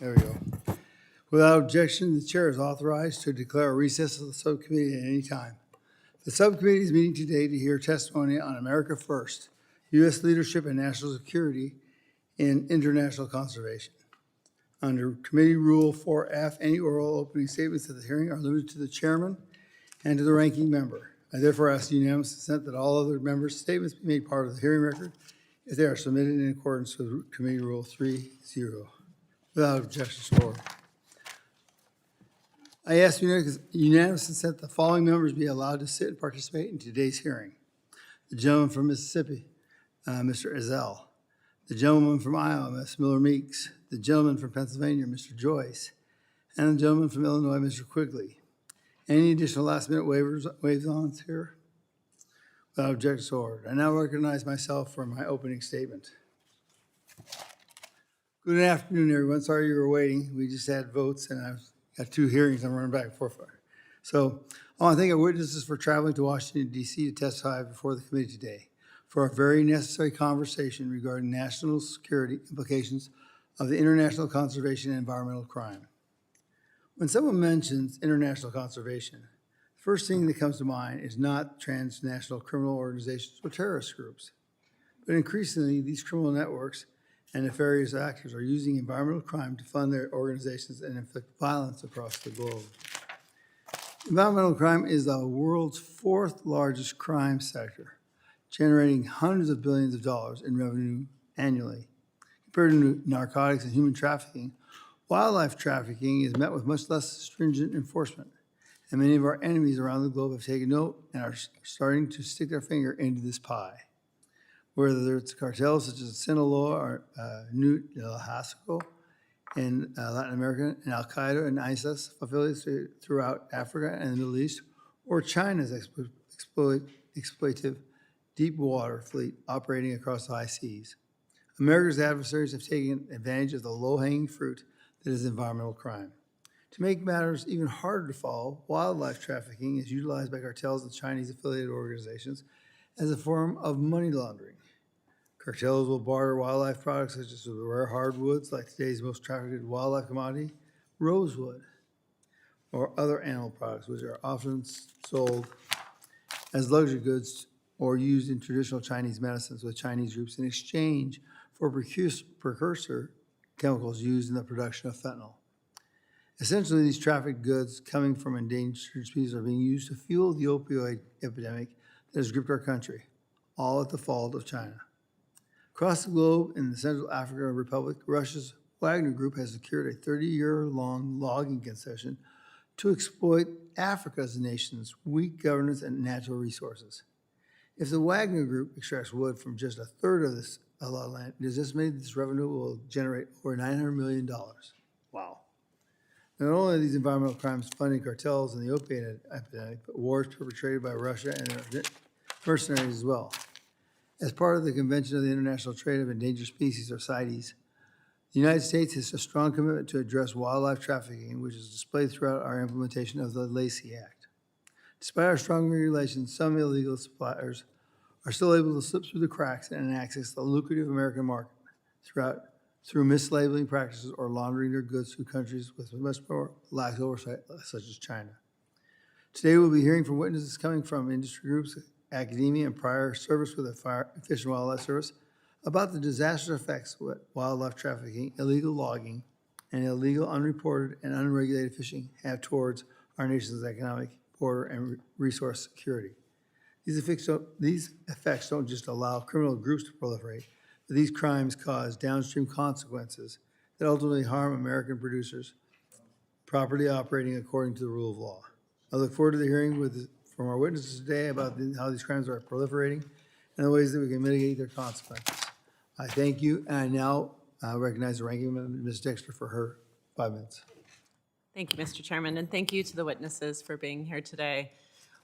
There we go. Without objection, the chair is authorized to declare a recess of the subcommittee at any time. The subcommittee is meeting today to hear testimony on America First, U.S. leadership and national security in international conservation. Under Committee Rule 4F, any oral opening statements at the hearing are limited to the chairman and to the ranking member. I therefore ask unanimous consent that all other members' statements be made part of the hearing record if they are submitted in accordance with Committee Rule 3.0. Without objection, so ordered. I ask unanimous consent that the following members be allowed to sit and participate in today's hearing. The gentleman from Mississippi, Mr. Ezell. The gentleman from Iowa, Ms. Miller Meeks. The gentleman from Pennsylvania, Mr. Joyce. And the gentleman from Illinois, Mr. Quigley. Any additional last-minute waives-ons here? Without objection, so ordered. I now recognize myself for my opening statement. Good afternoon, everyone. Sorry you were waiting. We just had votes, and I've got 2 hearings I'm running back and forth for. So I want to thank our witnesses for traveling to Washington, D.C. to testify before the committee today for a very necessary conversation regarding national security implications of the international conservation and environmental crime. When someone mentions international conservation, the first thing that comes to mind is not transnational criminal organizations or terrorist groups, but increasingly these criminal networks and nefarious actors are using environmental crime to fund their organizations and inflict violence across the globe. Environmental crime is the world's 4th largest crime sector, generating hundreds of billions of dollars in revenue annually. Compared to narcotics and human trafficking, wildlife trafficking is met with much less stringent enforcement, and many of our enemies around the globe have taken note and are starting to stick their finger into this pie. Whether it's cartels such as Sinaloa or Newt Hasco in Latin America, and Al-Qaeda and ISIS affiliates throughout Africa and the Middle East, or China's exploitative deep water fleet operating across the high seas. America's adversaries have taken advantage of the low-hanging fruit that is environmental crime. To make matters even harder to follow, wildlife trafficking is utilized by cartels and Chinese affiliated organizations as a form of money laundering. Cartels will barter wildlife products such as rare hardwoods, like today's most trafficked wildlife commodity, rosewood, or other animal products, which are often sold as luxury goods or used in traditional Chinese medicines with Chinese groups in exchange for precursor chemicals used in the production of fentanyl. Essentially, these trafficked goods coming from endangered species are being used to fuel the opioid epidemic that has gripped our country, all at the fault of China. Across the globe, in the Central African Republic, Russia's Wagner Group has secured a 30-year-long logging concession to exploit Africa's nation's weak governance and natural resources. If the Wagner Group extracts wood from just a third of this allotted land, it is estimated this revenue will generate over $900 million. Wow. Not only are these environmental crimes funding cartels and the opiate epidemic, but wars perpetrated by Russia and their mercenaries as well. As part of the Convention of the International Trade of Endangered Species, or CITES, the United States has a strong commitment to address wildlife trafficking, which is displayed throughout our implementation of the Lacey Act. Despite our strong regulations, some illegal suppliers are still able to slip through the cracks and access the lucrative American market through mislabeling practices or laundering their goods through countries with much more lax oversight, such as China. Today, we'll be hearing from witnesses coming from industry groups, academia, and prior service with the Fish and Wildlife Service about the disastrous effects of wildlife trafficking, illegal logging, and illegal, unreported, and unregulated fishing have towards our nation's economic, border, and resource security. These effects don't just allow criminal groups to proliferate, but these crimes cause downstream consequences that ultimately harm American producers properly operating according to the rule of law. I look forward to the hearing from our witnesses today about how these crimes are proliferating and the ways that we can mitigate their consequences. I thank you, and I now recognize the ranking member, Ms. Dexter, for her 5 minutes. Thank you, Mr. Chairman, and thank you to the witnesses for being here today.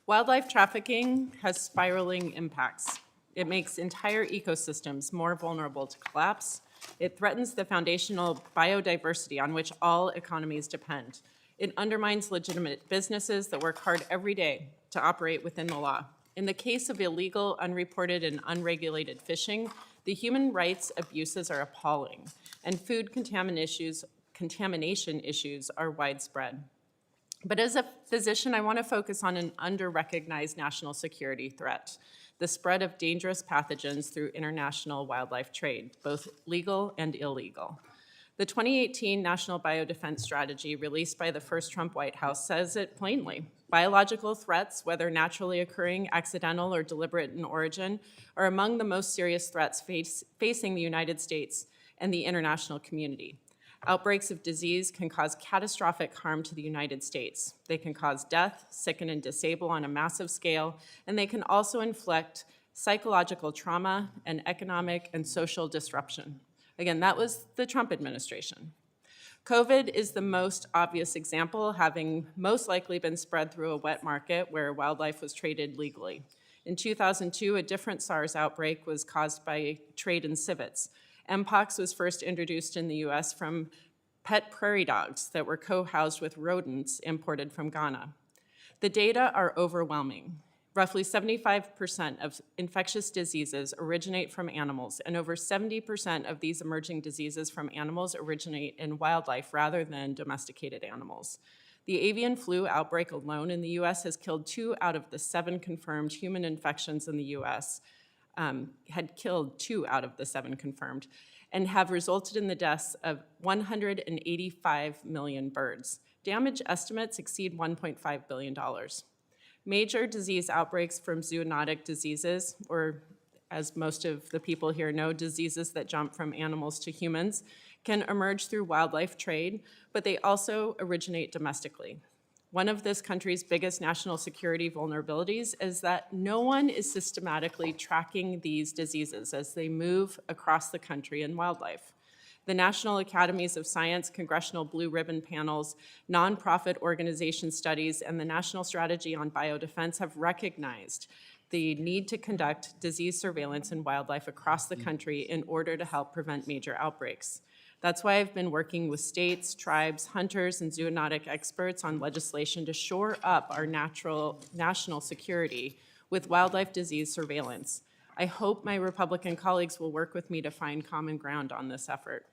Wildlife trafficking has spiraling impacts. It makes entire ecosystems more vulnerable to collapse. It threatens the foundational biodiversity on which all economies depend. It undermines legitimate businesses that work hard every day to operate within the law. In the case of illegal, unreported, and unregulated fishing, the human rights abuses are appalling, and food contamination contamination issues are widespread. But as a physician, I want to focus on an under-recognized national security threat, the spread of dangerous pathogens through international wildlife trade, both legal and illegal. The 2018 National Biodefense Strategy, released by the first Trump White House, says it plainly. Biological threats, whether naturally occurring, accidental, or deliberate in origin, are among the most serious threats facing the United States and the international community. Outbreaks of disease can cause catastrophic harm to the United States. They can cause death, sicken and disable on a massive scale, and they can also inflict psychological trauma and economic and social disruption. Again, that was the Trump administration. COVID is the most obvious example, having most likely been spread through a wet market where wildlife was traded legally. In 2002, a different SARS outbreak was caused by trade in civets. Mpox was first introduced in the US from pet prairie dogs that were co-housed with rodents imported from Ghana. The data are overwhelming. Roughly 75% of infectious diseases originate from animals, and over 70% of these emerging diseases from animals originate in wildlife rather than domesticated animals. The avian flu outbreak alone in the US has killed 2 out of the 7 confirmed human infections in the US, had killed 2 out of the 7 confirmed, and have resulted in the deaths of 185 million birds. Damage estimates exceed $1.5 billion. Major disease outbreaks from zoonotic diseases, or as most of the people here know, diseases that jump from animals to humans, can emerge through wildlife trade, but they also originate domestically. One of this country's biggest national security vulnerabilities is that no one is systematically tracking these diseases as they move across the country in wildlife. The National Academies of Science, Congressional Blue Ribbon Panels, nonprofit organization studies, and the National Strategy on Biodefense have recognized the need to conduct disease surveillance in wildlife across the country in order to help prevent major outbreaks. That's why I've been working with states, tribes, hunters, and zoonotic experts on legislation to shore up our national security with wildlife disease surveillance. I hope my Republican colleagues will work with me to find common ground on this effort.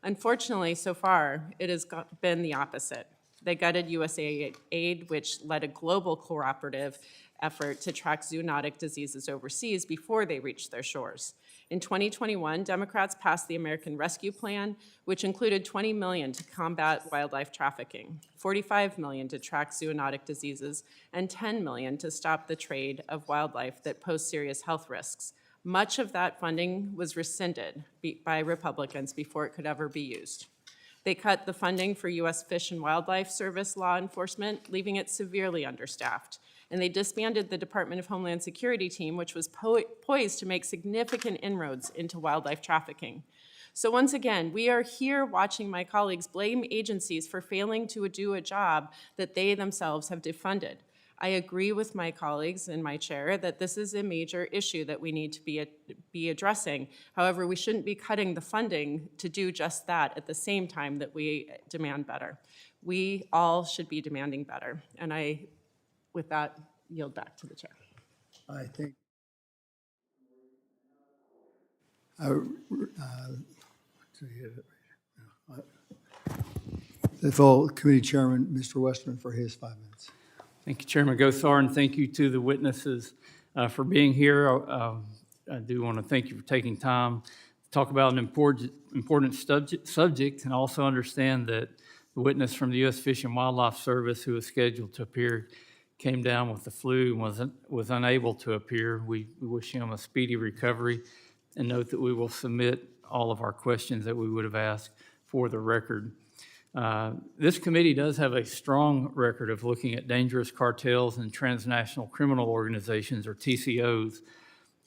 Unfortunately, so far, it has been the opposite. They gutted USAID, which led a global cooperative effort to track zoonotic diseases overseas before they reached their shores. In 2021, Democrats passed the American Rescue Plan, which included $20 million to combat wildlife trafficking, $45 million to track zoonotic diseases, and $10 million to stop the trade of wildlife that pose serious health risks. Much of that funding was rescinded by Republicans before it could ever be used. They cut the funding for U.S. Fish and Wildlife Service law enforcement, leaving it severely understaffed. And they disbanded the Department of Homeland Security team, which was poised to make significant inroads into wildlife trafficking. So once again, we are here watching my colleagues blame agencies for failing to do a job that they themselves have defunded. I agree with my colleagues and my chair that this is a major issue that we need to be addressing. However, we shouldn't be cutting the funding to do just that at the same time that we demand better. We all should be demanding better. And I, with that, yield back to the chair. I think the full committee chairman, Mr. Westman, for his 5 minutes. Thank you, Chairman Gothar, and thank you to the witnesses for being here. I do want to thank you for taking time to talk about an important subject, and also understand that the witness from the U.S. Fish and Wildlife Service who was scheduled to appear came down with the flu and was unable to appear. We wish him a speedy recovery, and note that we will submit all of our questions that we would have asked for the record. This committee does have a strong record of looking at dangerous cartels and transnational criminal organizations, or TCOs,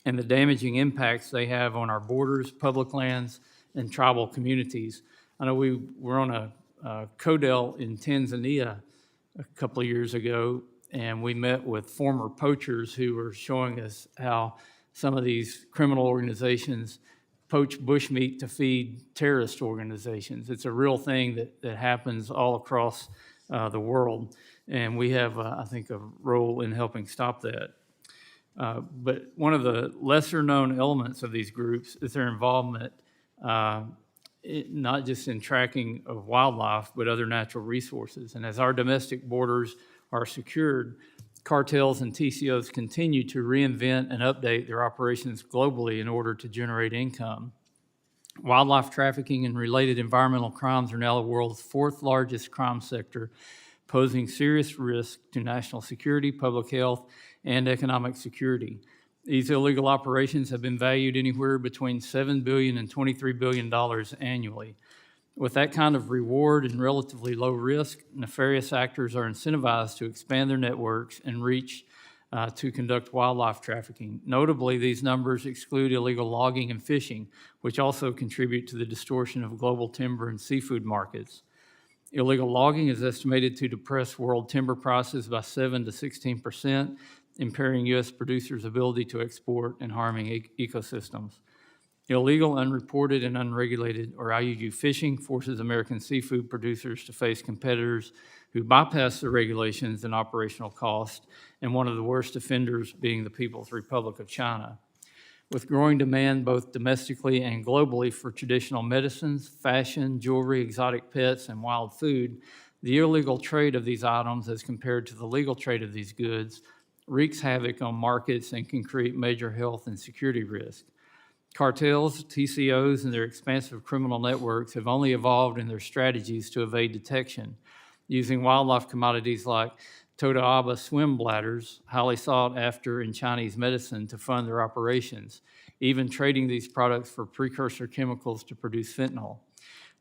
and the damaging impacts they have on our borders, public lands, and tribal communities. I know we were on a CODEL in Tanzania a couple of years ago, and we met with former poachers who were showing us how some of these criminal organizations poach bushmeat to feed terrorist organizations. It's a real thing that happens all across the world, and we have, I think, a role in helping stop that. But one of the lesser-known elements of these groups is their involvement not just in tracking of wildlife, but other natural resources. And as our domestic borders are secured, cartels and TCOs continue to reinvent and update their operations globally in order to generate income. Wildlife trafficking and related environmental crimes are now the world's fourth largest crime sector, posing serious risk to national security, public health, and economic security. These illegal operations have been valued anywhere between $7 billion and $23 billion annually. With that kind of reward and relatively low risk, nefarious actors are incentivized to expand their networks and reach to conduct wildlife trafficking. Notably, these numbers exclude illegal logging and fishing, which also contribute to the distortion of global timber and seafood markets. Illegal logging is estimated to depress world timber prices by 7 to 16%, impairing U.S. producers' ability to export and harming ecosystems. Illegal, unreported, and unregulated, or IUU fishing, forces American seafood producers to face competitors who bypass the regulations and operational costs, and one of the worst offenders being the People's Republic of China. With growing demand both domestically and globally for traditional medicines, fashion, jewelry, exotic pets, and wild food, the illegal trade of these items as compared to the legal trade of these goods wreaks havoc on markets and can create major health and security risks. Cartels, TCOs, and their expansive criminal networks have only evolved in their strategies to evade detection, using wildlife commodities like Totoaba swim bladders, highly sought after in Chinese medicine, to fund their operations, even trading these products for precursor chemicals to produce fentanyl.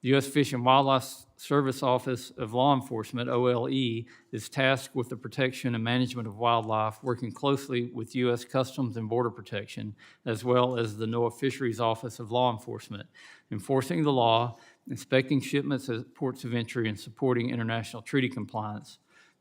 The U.S. Fish and Wildlife Service Office of Law Enforcement, OLE, is tasked with the protection and management of wildlife, working closely with U.S. Customs and Border Protection, as well as the NOAA Fisheries Office of Law Enforcement, enforcing the law, inspecting shipments at ports of entry, and supporting international treaty compliance.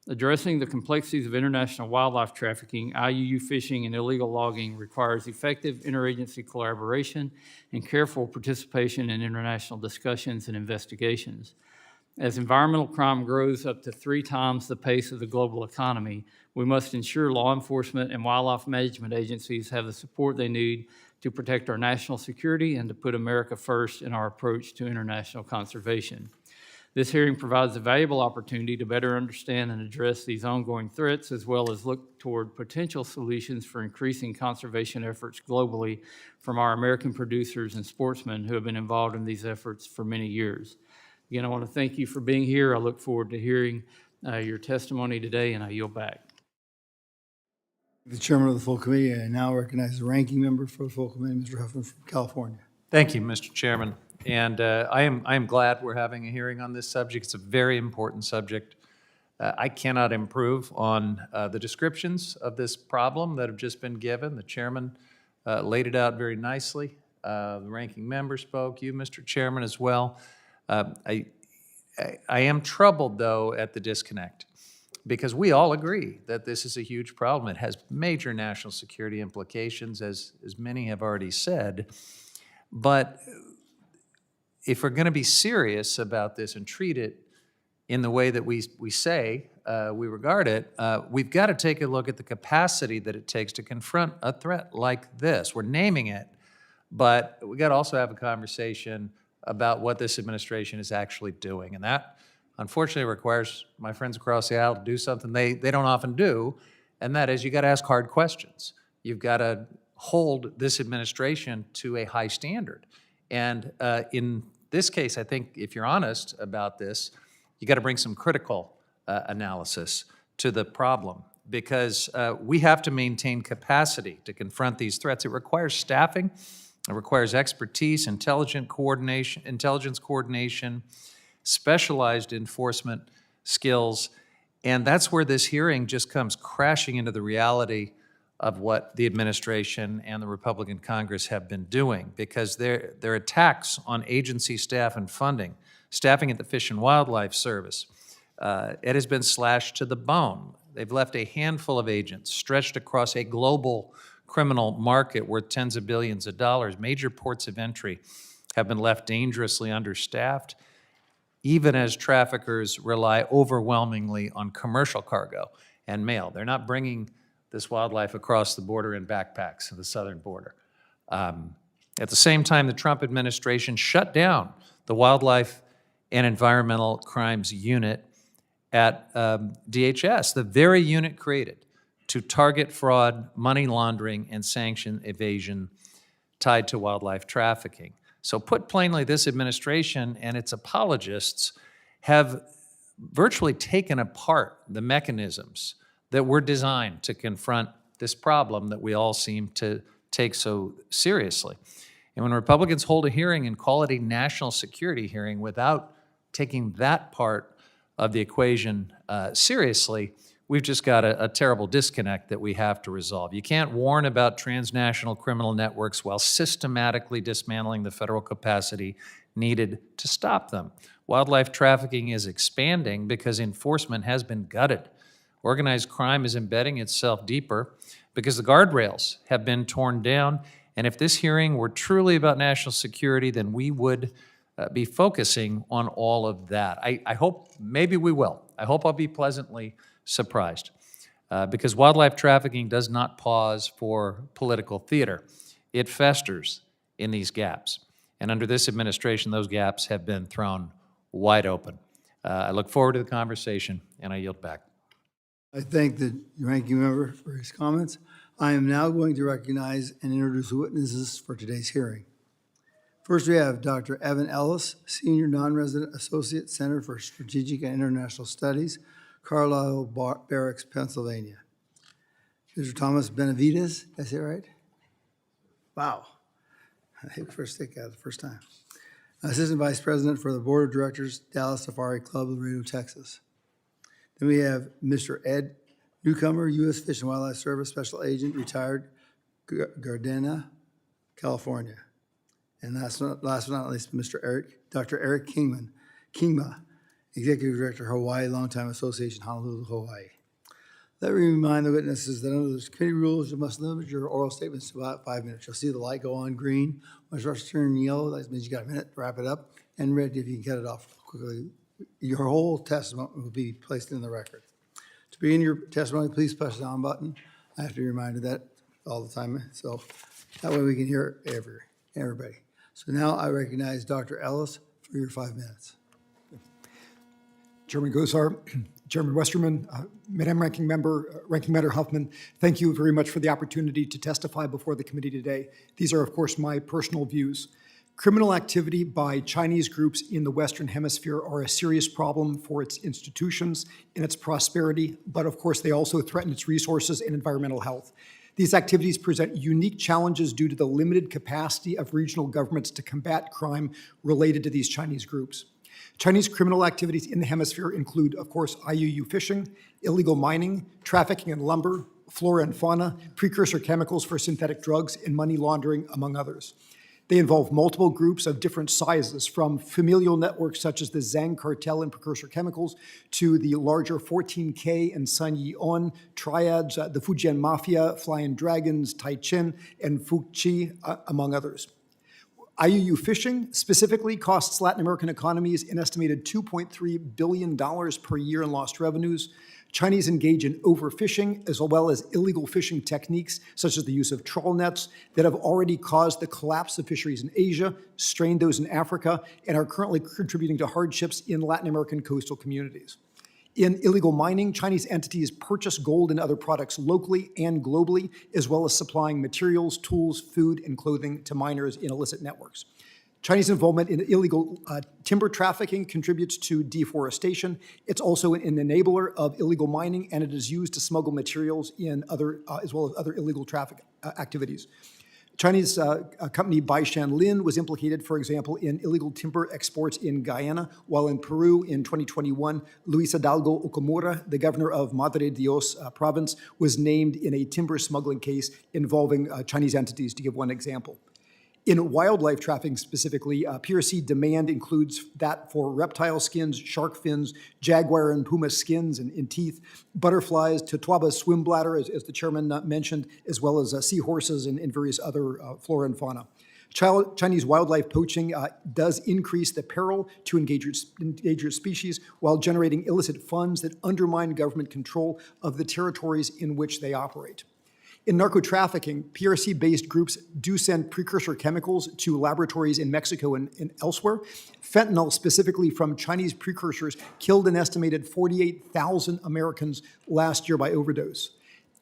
Addressing the complexities of international wildlife trafficking, IUU fishing, and illegal logging requires effective interagency collaboration and careful participation in international discussions and investigations. As environmental crime grows up to 3 times the pace of the global economy, we must ensure law enforcement and wildlife management agencies have the support they need to protect our national security and to put America first in our approach to international conservation. This hearing provides a valuable opportunity to better understand and address these ongoing threats, as well as look toward potential solutions for increasing conservation efforts globally from our American producers and sportsmen who have been involved in these efforts for many years. Again, I want to thank you for being here. I look forward to hearing your testimony today, and I yield back. The chairman of the full committee, I now recognize the ranking member for the full committee, Mr. Huffman from California. Thank you, Mr. Chairman. And I am glad we're having a hearing on this subject. It's a very important subject. I cannot improve on the descriptions of this problem that have just been given. The chairman laid it out very nicely. The ranking member spoke, you, Mr. Chairman, as well. I am troubled, though, at the disconnect, because we all agree that this is a huge problem. It has major national security implications, as many have already said. But if we're going to be serious about this and treat it in the way that we say we regard it, we've got to take a look at the capacity that it takes to confront a threat like this. We're naming it, but we got to also have a conversation about what this administration is actually doing. And that, unfortunately, requires my friends across the aisle to do something they don't often do, and that is you got to ask hard questions. You've got to hold this administration to a high standard. And in this case, I think if you're honest about this, you got to bring some critical analysis to the problem, because we have to maintain capacity to confront these threats. It requires staffing, it requires expertise, intelligence coordination, specialized enforcement skills, and that's where this hearing just comes crashing into the reality of what the administration and the Republican Congress have been doing, because their attacks on agency staff and staffing at the Fish and Wildlife Service, it has been slashed to the bone. They've left a handful of agents stretched across a global criminal market worth tens of billions of dollars. Major ports of entry have been left dangerously understaffed, even as traffickers rely overwhelmingly on commercial cargo and mail. They're not bringing this wildlife across the border in backpacks to the southern border. At the same time, the Trump administration shut down the Wildlife and Environmental Crimes Unit at DHS, the very unit created to target fraud, money laundering, and sanction evasion tied to wildlife trafficking. So put plainly, this administration and its apologists have virtually taken apart the mechanisms that were designed to confront this problem that we all seem to take so seriously. And when Republicans hold a hearing and call it a national security hearing without taking that part of the equation seriously, we've just got a terrible disconnect that we have to resolve. You can't warn about transnational criminal networks while systematically dismantling the federal capacity needed to stop them. Wildlife trafficking is expanding because enforcement has been gutted. Organized crime is embedding itself deeper because the guardrails have been torn down. And if this hearing were truly about national security, then we would be focusing on all of that. I hope, maybe we will. I hope I'll be pleasantly surprised because wildlife trafficking does not pause for political theater. It festers in these gaps. And under this administration, those gaps have been thrown wide open. I look forward to the conversation, and I yield back. I thank the ranking member for his comments. I am now going to recognize and introduce the witnesses for today's hearing. First, we have Dr. Evan Ellis, Senior Non-Resident Associate, Center for Strategic and International Studies, Carlisle Barracks, Pennsylvania. Mr. Thomas Benavides, did I say it right? Wow. I hit the first stick out the first time. Assistant Vice President for the Board of Directors, Dallas Safari Club, Laredo, Texas. Then we have Mr. Ed Newcomer, U.S. Fish and Wildlife Service Special Agent, retired, Gardena, California. And last but not least, Dr. Eric Kingma, Executive Director, Hawaii Longtime Association, Honolulu, Hawaii. Let me remind the witnesses that under the committee rules, you must limit your oral statements to about 5 minutes. You'll see the light go on green. When it starts turning yellow, that means you got a minute to wrap it up. And red if you can cut it off quickly. Your whole testimony will be placed in the record. To begin your testimony, please push the on button. I have to be reminded that all the time, so that way we can hear everybody. So now I recognize Dr. Ellis for your 5 minutes. Chairman Gosar, Chairman Westerman, Madam Ranking Member Huffman, thank you very much for the opportunity to testify before the committee today. These are, of course, my personal views. Criminal activity by Chinese groups in the Western Hemisphere are a serious problem for its institutions and its prosperity, but of course they also threaten its resources and environmental health. These activities present unique challenges due to the limited capacity of regional governments to combat crime related to these Chinese groups. Chinese criminal activities in the hemisphere include, of course, IUU fishing, illegal mining, trafficking in lumber, flora and fauna, precursor chemicals for synthetic drugs, and money laundering, among others. They involve multiple groups of different sizes, from familial networks such as the Zhang cartel and precursor chemicals to the larger 14K and Sun Yi-on triads, the Fujian Mafia, Flying Dragons, Tai Chin, and Fuqi, among others. IUU fishing specifically costs Latin American economies an estimated $2.3 billion per year in lost revenues. Chinese engage in overfishing as well as illegal fishing techniques, such as the use of trawl nets, that have already caused the collapse of fisheries in Asia, strained those in Africa, and are currently contributing to hardships in Latin American coastal communities. In illegal mining, Chinese entities purchase gold and other products locally and globally, as well as supplying materials, tools, food, and clothing to miners in illicit networks. Chinese involvement in illegal timber trafficking contributes to deforestation. It's also an enabler of illegal mining, and it is used to smuggle materials in other, as well as other illegal traffic activities. Chinese company Baishan Lin was implicated, for example, in illegal timber exports in Guyana, while in Peru in 2021, Luis Hidalgo Okamura, the governor of Madre Dios province, was named in a timber smuggling case involving Chinese entities, to give one example. In wildlife trafficking specifically, PRC demand includes that for reptile skins, shark fins, jaguar and puma skins and teeth, butterflies, Totoaba swim bladder, as the chairman mentioned, as well as seahorses and various other flora and fauna. Chinese wildlife poaching does increase the peril to endangered species while generating illicit funds that undermine government control of the territories in which they operate. In narco-trafficking, PRC-based groups do send precursor chemicals to laboratories in Mexico and elsewhere. Fentanyl, specifically from Chinese precursors, killed an estimated 48,000 Americans last year by overdose.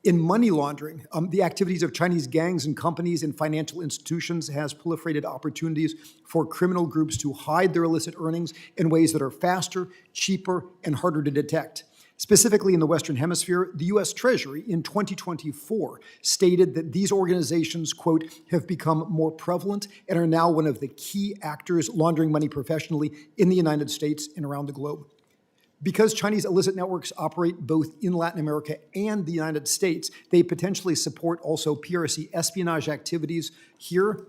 In money laundering, the activities of Chinese gangs and companies and financial institutions has proliferated opportunities for criminal groups to hide their illicit earnings in ways that are faster, cheaper, and harder to detect. Specifically in the Western Hemisphere, the U.S. Treasury in 2024 stated that these organizations, quote, have become more prevalent and are now one of the key actors laundering money professionally in the United States and around the globe. Because Chinese illicit networks operate both in Latin America and the United States, they potentially support also PRC espionage activities here.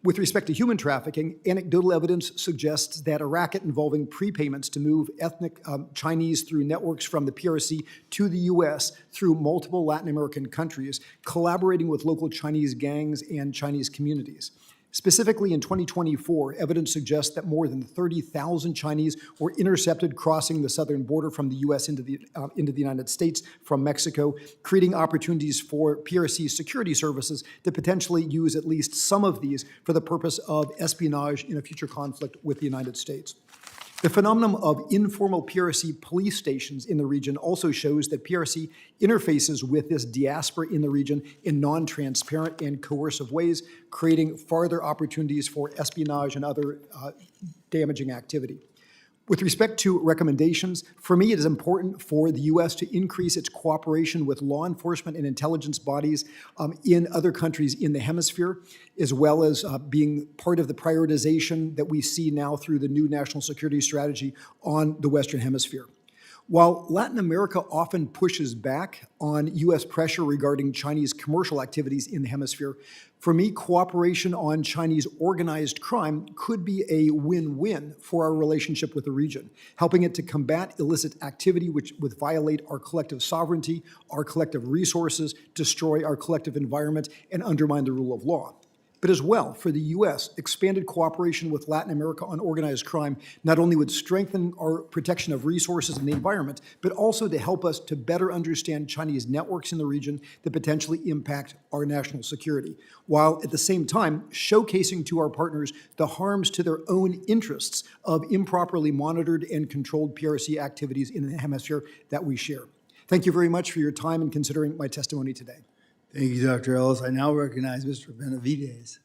With respect to human trafficking, anecdotal evidence suggests that a racket involving prepayments to move ethnic Chinese through networks from the PRC to the U.S. through multiple Latin American countries, collaborating with local Chinese gangs and Chinese communities. Specifically in 2024, evidence suggests that more than 30,000 Chinese were intercepted crossing the southern border from the U.S. into the United States from Mexico, creating opportunities for PRC security services to potentially use at least some of these for the purpose of espionage in a future conflict with the United States. The phenomenon of informal PRC police stations in the region also shows that PRC interfaces with this diaspora in the region in non-transparent and coercive ways, creating farther opportunities for espionage and other damaging activity. With respect to recommendations, for me, it is important for the U.S. to increase its cooperation with law enforcement and intelligence bodies in other countries in the hemisphere, as well as being part of the prioritization that we see now through the new national security strategy on the Western Hemisphere. While Latin America often pushes back on U.S. pressure regarding Chinese commercial activities in the hemisphere, for me, cooperation on Chinese organized crime could be a win-win for our relationship with the region, helping it to combat illicit activity which would violate our collective sovereignty, our collective resources, destroy our collective environment, and undermine the rule of law. But as well, for the U.S., expanded cooperation with Latin America on organized crime not only would strengthen our protection of resources and the environment, but also to help us to better understand Chinese networks in the region that potentially impact our national security, while at the same time showcasing to our partners the harms to their own interests of improperly monitored and controlled PRC activities in the hemisphere that we share. Thank you very much for your time in considering my testimony today. Thank you, Dr. Ellis. I now recognize Mr. Benavides.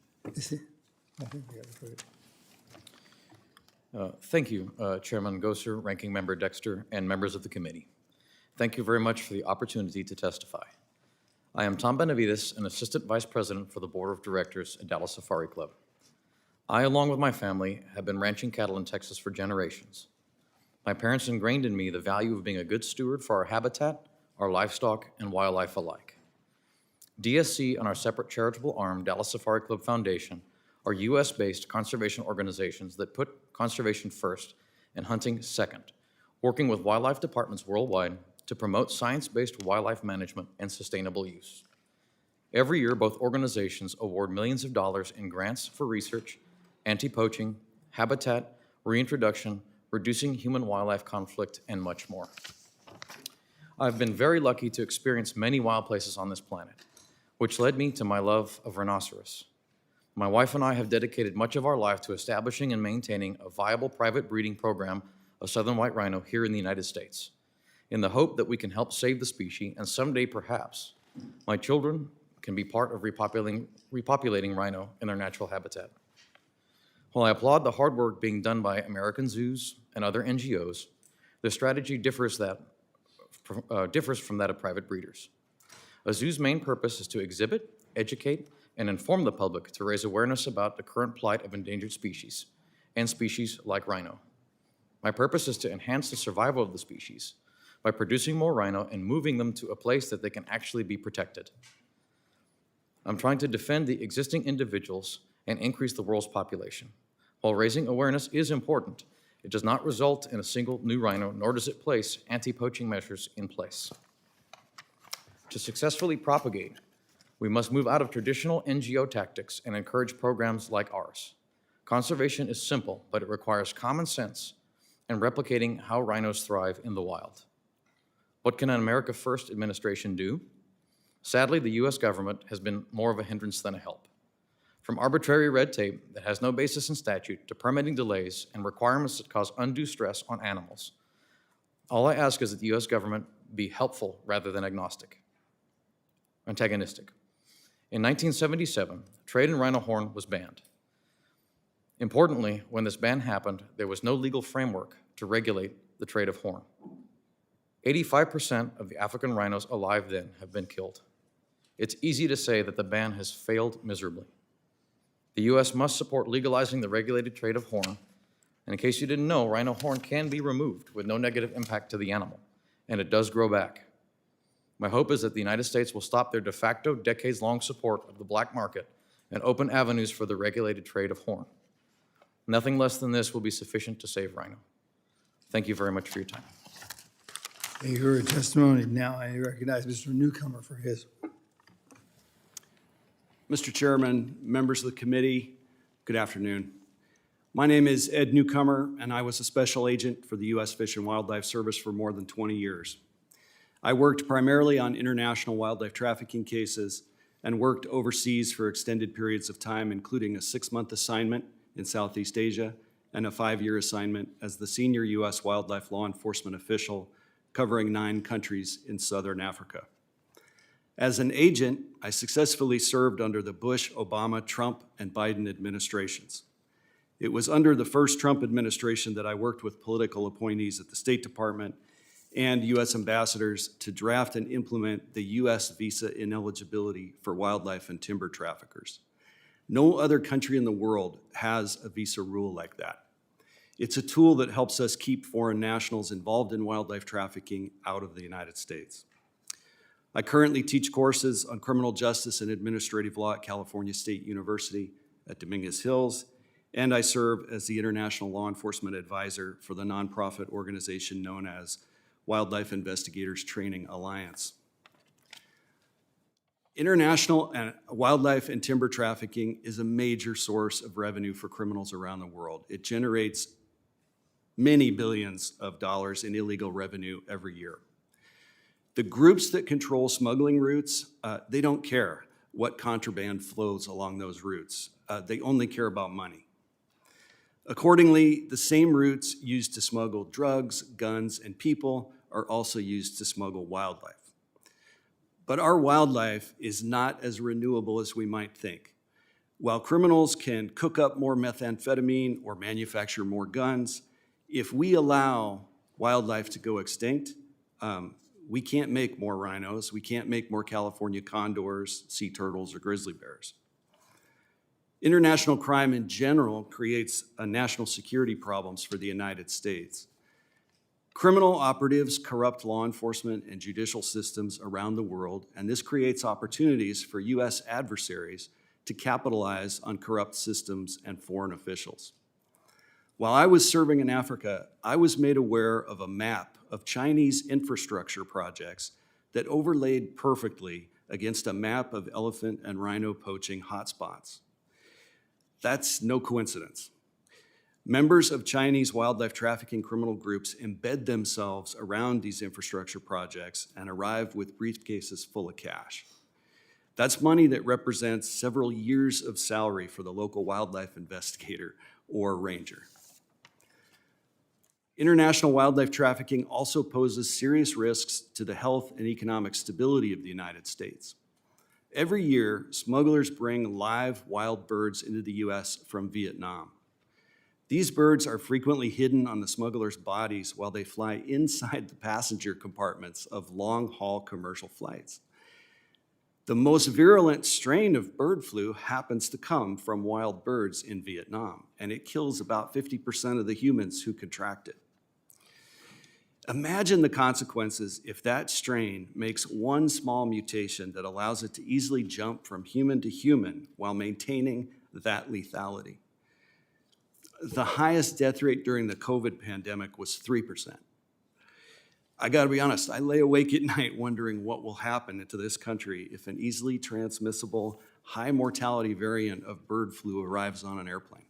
Thank you, Chairman Gosar, Ranking Member Dexter, and members of the committee. Thank you very much for the opportunity to testify. I am Tom Benavides, an Assistant Vice President for the Board of Directors at Dallas Safari Club. I, along with my family, have been ranching cattle in Texas for generations. My parents ingrained in me the value of being a good steward for our habitat, our livestock, and wildlife alike. DSC and our separate charitable arm, Dallas Safari Club Foundation, are U.S.-based conservation organizations that put conservation first and hunting second, working with wildlife departments worldwide to promote science-based wildlife management and sustainable use. Every year, both organizations award millions of dollars in grants for research, anti-poaching, habitat, reintroduction, reducing human-wildlife conflict, and much more. I've been very lucky to experience many wild places on this planet, which led me to my love of rhinoceros. My wife and I have dedicated much of our life to establishing and maintaining a viable private breeding program of southern white rhino here in the United States, in the hope that we can help save the species and someday, perhaps, my children can be part of repopulating rhino in their natural habitat. While I applaud the hard work being done by American zoos and other NGOs, the strategy differs from that of private breeders. A zoo's main purpose is to exhibit, educate, and inform the public to raise awareness about the current plight of endangered species, and species like rhino. My purpose is to enhance the survival of the species by producing more rhino and moving them to a place that they can actually be protected. I'm trying to defend the existing individuals and increase the world's population. While raising awareness is important, it does not result in a single new rhino, nor does it place anti-poaching measures in place. To successfully propagate, we must move out of traditional NGO tactics and encourage programs like ours. Conservation is simple, but it requires common sense and replicating how rhinos thrive in the wild. What can an America First administration do? Sadly, the U.S. government has been more of a hindrance than a help. From arbitrary red tape that has no basis in statute to permitting delays and requirements that cause undue stress on animals, all I ask is that the U.S. government be helpful rather than antagonistic. In 1977, trade in rhino horn was banned. Importantly, when this ban happened, there was no legal framework to regulate the trade of horn. 85% of the African rhinos alive then have been killed. It's easy to say that the ban has failed miserably. The U.S. must support legalizing the regulated trade of horn. And in case you didn't know, rhino horn can be removed with no negative impact to the animal, and it does grow back. My hope is that the United States will stop their de facto, decades-long support of the black market and open avenues for the regulated trade of horn. Nothing less than this will be sufficient to save rhino. Thank you very much for your time. Thank you for your testimony. Now I recognize Mr. Newcomer for his. Mr. Chairman, members of the committee, good afternoon. My name is Ed Newcomer, and I was a special agent for the U.S. Fish and Wildlife Service for more than 20 years. I worked primarily on international wildlife trafficking cases and worked overseas for extended periods of time, including a 6-month assignment in Southeast Asia and a 5-year assignment as the senior U.S. wildlife law enforcement official covering 9 countries in Southern Africa. As an agent, I successfully served under the Bush, Obama, Trump, and Biden administrations. It was under the first Trump administration that I worked with political appointees at the State Department and U.S. ambassadors to draft and implement the U.S. visa ineligibility for wildlife and timber traffickers. No other country in the world has a visa rule like that. It's a tool that helps us keep foreign nationals involved in wildlife trafficking out of the United States. I currently teach courses on criminal justice and administrative law at California State University at Dominguez Hills, and I serve as the International Law Enforcement Advisor for the nonprofit organization known as Wildlife Investigators Training Alliance. International wildlife and timber trafficking is a major source of revenue for criminals around the world. It generates many billions of dollars in illegal revenue every year. The groups that control smuggling routes, they don't care what contraband flows along those routes. They only care about money. Accordingly, the same routes used to smuggle drugs, guns, and people are also used to smuggle wildlife. But our wildlife is not as renewable as we might think. While criminals can cook up more methamphetamine or manufacture more guns, if we allow wildlife to go extinct, we can't make more rhinos, we can't make more California condors, sea turtles, or grizzly bears. International crime in general creates national security problems for the United States. Criminal operatives corrupt law enforcement and judicial systems around the world, and this creates opportunities for U.S. adversaries to capitalize on corrupt systems and foreign officials. While I was serving in Africa, I was made aware of a map of Chinese infrastructure projects that overlaid perfectly against a map of elephant and rhino poaching hotspots. That's no coincidence. Members of Chinese wildlife trafficking criminal groups embed themselves around these infrastructure projects and arrive with briefcases full of cash. That's money that represents several years of salary for the local wildlife investigator or ranger. International wildlife trafficking also poses serious risks to the health and economic stability of the United States. Every year, smugglers bring live wild birds into the U.S. from Vietnam. These birds are frequently hidden on the smugglers' bodies while they fly inside the passenger compartments of long-haul commercial flights. The most virulent strain of bird flu happens to come from wild birds in Vietnam, and it kills about 50% of the humans who contract it. Imagine the consequences if that strain makes one small mutation that allows it to easily jump from human to human while maintaining that lethality. The highest death rate during the COVID pandemic was 3%. I gotta be honest, I lay awake at night wondering what will happen to this country if an easily transmissible, high mortality variant of bird flu arrives on an airplane.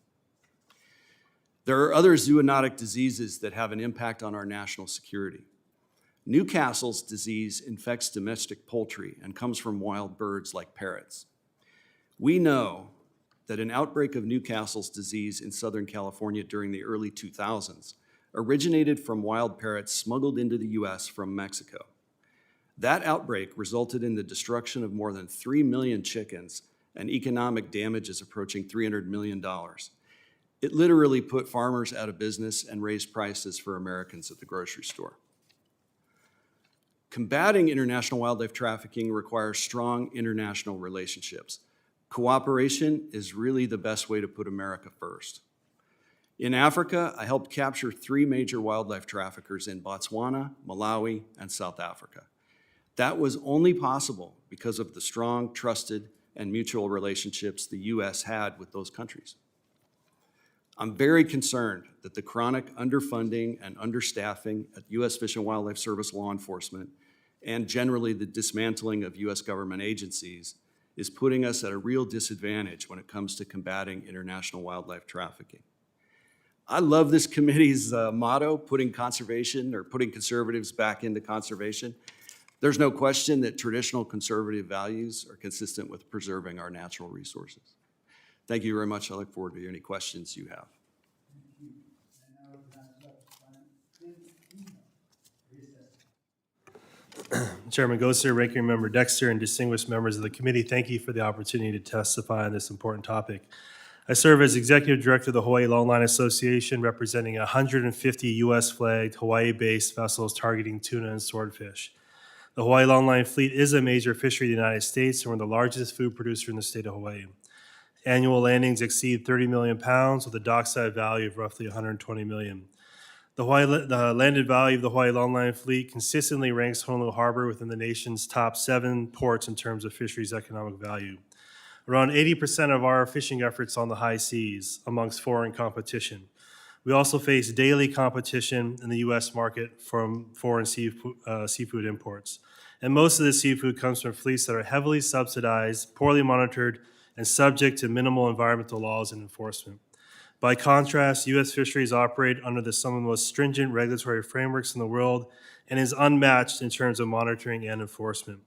There are other zoonotic diseases that have an impact on our national security. Newcastle's disease infects domestic poultry and comes from wild birds like parrots. We know that an outbreak of Newcastle's disease in Southern California during the early 2000s originated from wild parrots smuggled into the US from Mexico. That outbreak resulted in the destruction of more than 3 million chickens and economic damages approaching $300 million. It literally put farmers out of business and raised prices for Americans at the grocery store. Combating international wildlife trafficking requires strong international relationships. Cooperation is really the best way to put America first. In Africa, I helped capture 3 major wildlife traffickers in Botswana, Malawi, and South Africa. That was only possible because of the strong, trusted, and mutual relationships the U.S. had with those countries. I'm very concerned that the chronic underfunding and understaffing at U.S. Fish and Wildlife Service law enforcement and generally the dismantling of U.S. government agencies is putting us at a real disadvantage when it comes to combating international wildlife trafficking. I love this committee's motto, putting conservatives back into conservation. There's no question that traditional conservative values are consistent with preserving our natural resources. Thank you very much. I look forward to any questions you have. Chairman Gosar, Ranking Member Dexter, and distinguished members of the committee, thank you for the opportunity to testify on this important topic. I serve as Executive Director of the Hawaii Longline Association, representing 150 U.S.-flagged Hawaii-based vessels targeting tuna and swordfish. The Hawaii Longline fleet is a major fishery in the United States and we're the largest food producer in the state of Hawaii. Annual landings exceed 30 million pounds with a dockside value of roughly 120 million. The landed value of the Hawaii Longline fleet consistently ranks Honolulu Harbor within the nation's top 7 ports in terms of fisheries economic value. Around 80% of our fishing efforts on the high seas amongst foreign competition. We also face daily competition in the U.S. market from foreign seafood imports. And most of the seafood comes from fleets that are heavily subsidized, poorly monitored, and subject to minimal environmental laws and enforcement. By contrast, U.S. fisheries operate under some of the most stringent regulatory frameworks in the world and is unmatched in terms of monitoring and enforcement.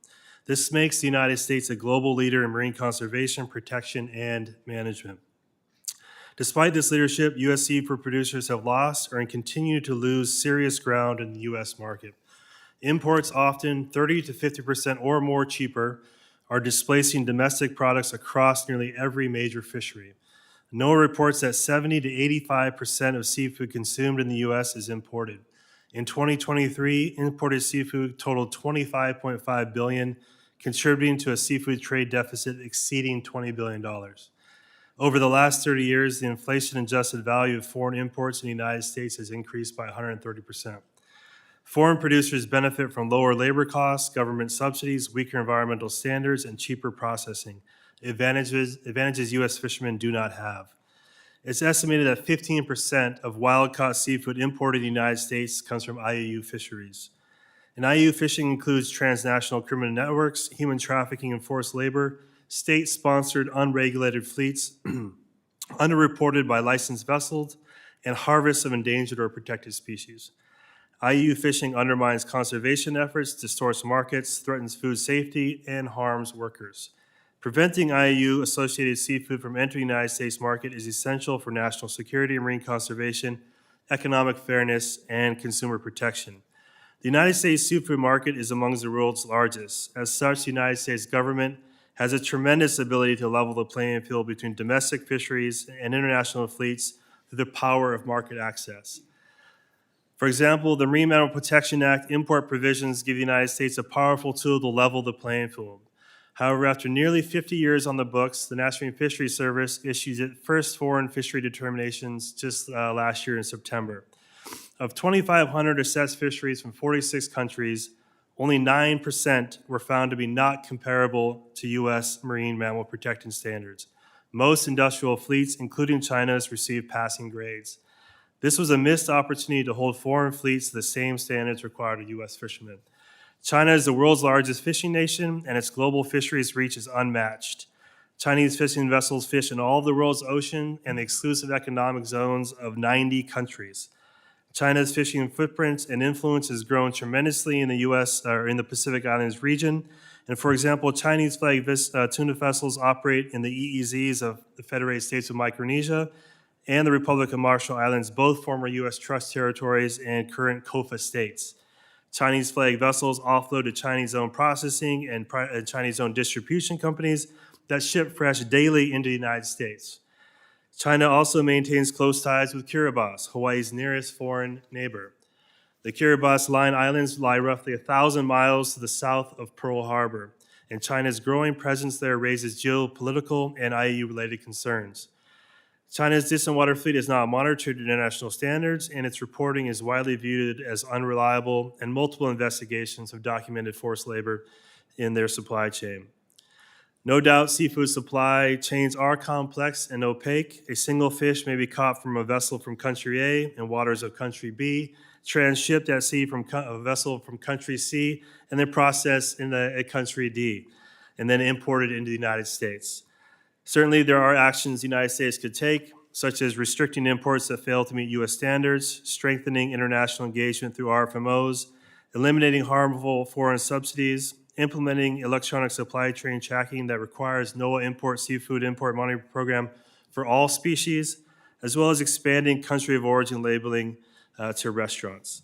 This makes the United States a global leader in marine conservation, protection, and management. Despite this leadership, U.S. seafood producers have lost or continue to lose serious ground in the U.S. market. Imports, often 30 to 50% or more cheaper, are displacing domestic products across nearly every major fishery. NOAA reports that 70 to 85% of seafood consumed in the U.S. is imported. In 2023, imported seafood totaled $25.5 billion, contributing to a seafood trade deficit exceeding $20 billion. Over the last 30 years, the inflation-adjusted value of foreign imports in the United States has increased by 130%. Foreign producers benefit from lower labor costs, government subsidies, weaker environmental standards, and cheaper processing, advantages U.S. fishermen do not have. It's estimated that 15% of wild-caught seafood imported in the United States comes from IUU fisheries. And IUU fishing includes transnational criminal networks, human trafficking and forced labor, state-sponsored unregulated fleets, underreported by licensed vessels, and harvests of endangered or protected species. IUU fishing undermines conservation efforts, distorts markets, threatens food safety, and harms workers. Preventing IUU-associated seafood from entering the United States market is essential for national security and marine conservation, economic fairness, and consumer protection. The United States seafood market is among the world's largest. As such, the United States government has a tremendous ability to level the playing field between domestic fisheries and international fleets through the power of market access. For example, the Marine Mammal Protection Act import provisions give the United States a powerful tool to level the playing field. However, after nearly 50 years on the books, the National Marine Fisheries Service issued its first foreign fishery determinations just last year in September. Of 2,500 assessed fisheries from 46 countries, only 9% were found to be not comparable to U.S. marine mammal protection standards. Most industrial fleets, including China's, received passing grades. This was a missed opportunity to hold foreign fleets to the same standards required of U.S. fishermen. China is the world's largest fishing nation, and its global fisheries reach is unmatched. Chinese fishing vessels fish in all of the world's ocean and the exclusive economic zones of 90 countries. China's fishing footprint and influence has grown tremendously in the U.S. or in the Pacific Islands region. And for example, Chinese flag tuna vessels operate in the EEZs of the Federated States of Micronesia and the Republic of Marshall Islands, both former U.S. trust territories and current COFA states. Chinese flag vessels offload to Chinese-owned processing and Chinese-owned distribution companies that ship fresh daily into the United States. China also maintains close ties with Kiribati, Hawaii's nearest foreign neighbor. The Kiribati Line Islands lie roughly 1,000 miles to the south of Pearl Harbor, and China's growing presence there raises geopolitical and IUU-related concerns. China's distant water fleet is not monitored to international standards, and its reporting is widely viewed as unreliable, and multiple investigations have documented forced labor in their supply chain. No doubt, seafood supply chains are complex and opaque. A single fish may be caught from a vessel from country A in waters of country B, transshipped at sea from a vessel from country C, and then processed in a country D, and then imported into the United States. Certainly, there are actions the United States could take, such as restricting imports that fail to meet U.S. standards, strengthening international engagement through RFMOs, eliminating harmful foreign subsidies, implementing electronic supply chain tracking that requires NOAA seafood import monitoring program for all species, as well as expanding country of origin labeling to restaurants.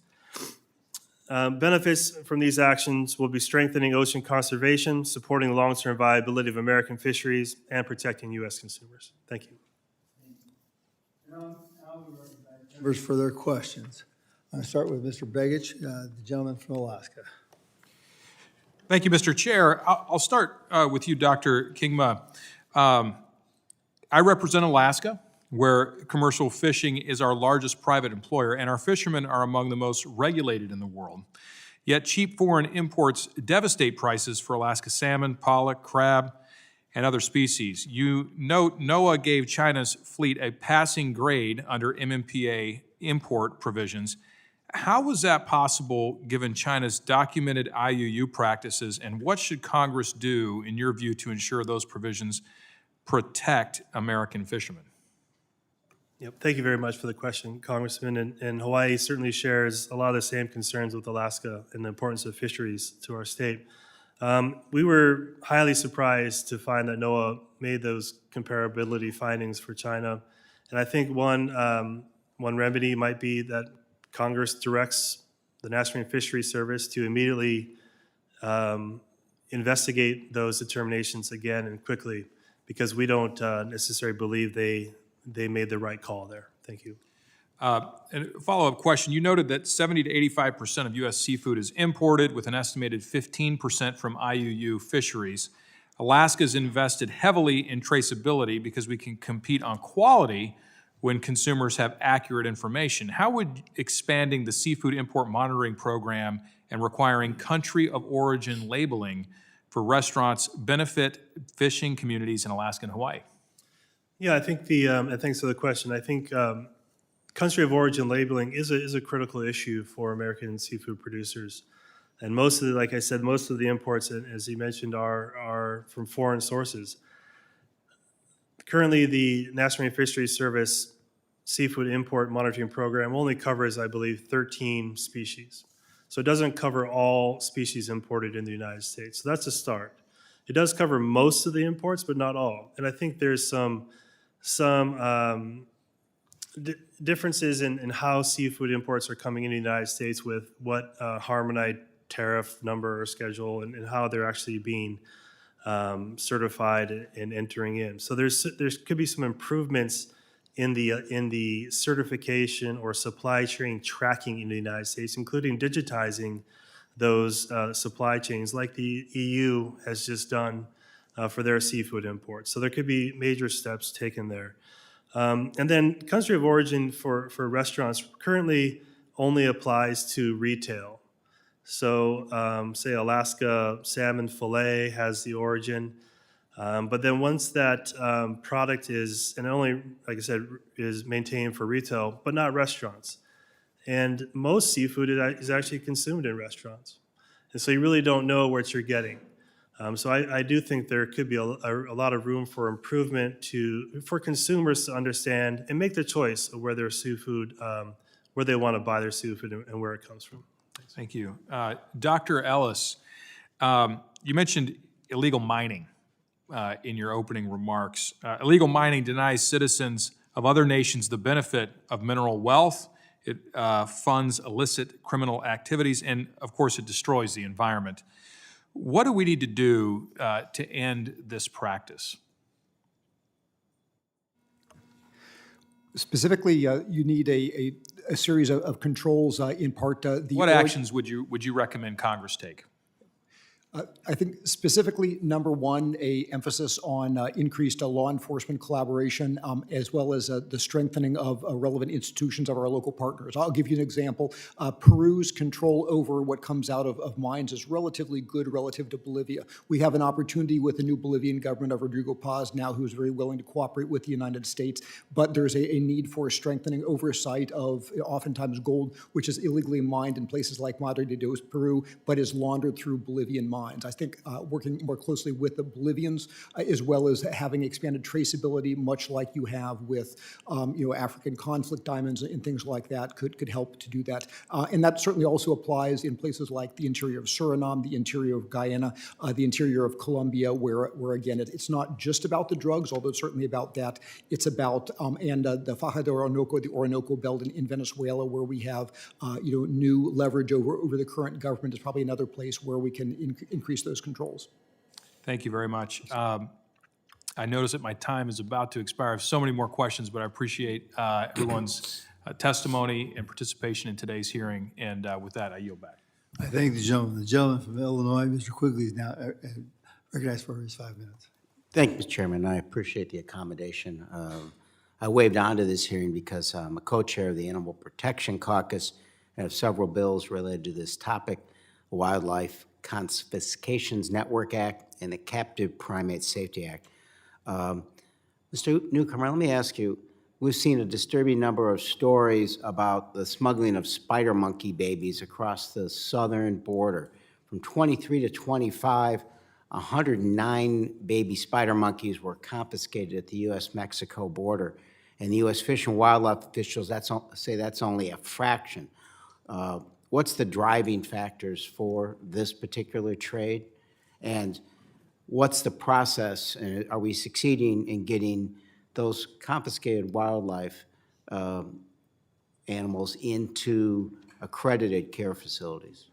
Benefits from these actions will be strengthening ocean conservation, supporting long-term viability of American fisheries, and protecting U.S. consumers. Thank you. Members for their questions. I'll start with Mr. Begich, the gentleman from Alaska. Thank you, Mr. Chair. I'll start with you, Dr. Kingma. I represent Alaska, where commercial fishing is our largest private employer, and our fishermen are among the most regulated in the world. Yet cheap foreign imports devastate prices for Alaska salmon, pollock, crab, and other species. You note NOAA gave China's fleet a passing grade under MMPA import provisions. How was that possible given China's documented IUU practices, and what should Congress do, in your view, to ensure those provisions protect American fishermen? Yep. Thank you very much for the question, Congressman. And Hawaii certainly shares a lot of the same concerns with Alaska and the importance of fisheries to our state. We were highly surprised to find that NOAA made those comparability findings for China. And I think one remedy might be that Congress directs the National Marine Fisheries Service to immediately investigate those determinations again and quickly, because we don't necessarily believe they made the right call there. Thank you. And a follow-up question. You noted that 70 to 85% of U.S. seafood is imported, with an estimated 15% from IUU fisheries. Alaska's invested heavily in traceability because we can compete on quality when consumers have accurate information. How would expanding the seafood import monitoring program and requiring country of origin labeling for restaurants benefit fishing communities in Alaska and Hawaii? Yeah, I think thanks for the question. I think country of origin labeling is a critical issue for American seafood producers. And most of the, like I said, most of the imports, as you mentioned, are from foreign sources. Currently, the National Marine Fisheries Service seafood import monitoring program only covers, I believe, 13 species. So it doesn't cover all species imported in the United States. So that's a start. It does cover most of the imports, but not all. And I think there's some differences in how seafood imports are coming into the United States with what harmonized tariff number or schedule and how they're actually being certified and entering in. So there could be some improvements in the certification or supply chain tracking in the United States, including digitizing those supply chains like the EU has just done for their seafood imports. So there could be major steps taken there. And then country of origin for restaurants currently only applies to retail. So say Alaska salmon fillet has the origin, but then once that product is, and only, like I said, is maintained for retail, but not restaurants. And most seafood is actually consumed in restaurants. And so you really don't know what you're getting. So I do think there could be a lot of room for improvement for consumers to understand and make the choice of where their seafood where they want to buy their seafood and where it comes from. Thank you. Dr. Ellis, you mentioned illegal mining in your opening remarks. Illegal mining denies citizens of other nations the benefit of mineral wealth. It funds illicit criminal activities, and of course, it destroys the environment. What do we need to do to end this practice? Specifically, you need a series of controls, in part. What actions would you recommend Congress take? I think specifically, number one, a emphasis on increased law enforcement collaboration, as well as the strengthening of relevant institutions of our local partners. I'll give you an example. Peru's control over what comes out of mines is relatively good relative to Bolivia. We have an opportunity with the new Bolivian government of Rodrigo Paz now, who's very willing to cooperate with the United States, but there's a need for strengthening oversight of oftentimes gold, which is illegally mined in places like Madre de Dios, Peru, but is laundered through Bolivian mines. I think working more closely with the Bolivians, as well as having expanded traceability, much like you have with African conflict diamonds and things like that, could help to do that. And that certainly also applies in places like the interior of Suriname, the interior of Guyana, the interior of Colombia, where again, it's not just about the drugs, although it's certainly about that. It's about, and the Faja de Orinoco, the Orinoco Belt in Venezuela, where we have new leverage over the current government, is probably another place where we can increase those controls. Thank you very much. I notice that my time is about to expire. I have so many more questions, but I appreciate everyone's testimony and participation in today's hearing. And with that, I yield back. I thank the gentleman. The gentleman from Illinois, Mr. Quigley, is now recognized for his 5 minutes. Thank you, Mr. Chairman. I appreciate the accommodation. I waived onto this hearing because I'm a co-chair of the Animal Protection Caucus and have several bills related to this topic, the Wildlife Confiscations Network Act and the Captive Primate Safety Act. Mr. Newcomer, let me ask you, we've seen a disturbing number of stories about the smuggling of spider monkey babies across the southern border. From 23 to 25, 109 baby spider monkeys were confiscated at the U.S.-Mexico border. And the U.S. Fish and Wildlife officials say that's only a fraction. What's the driving factors for this particular trade? And what's the process? And are we succeeding in getting those confiscated wildlife animals into accredited care facilities?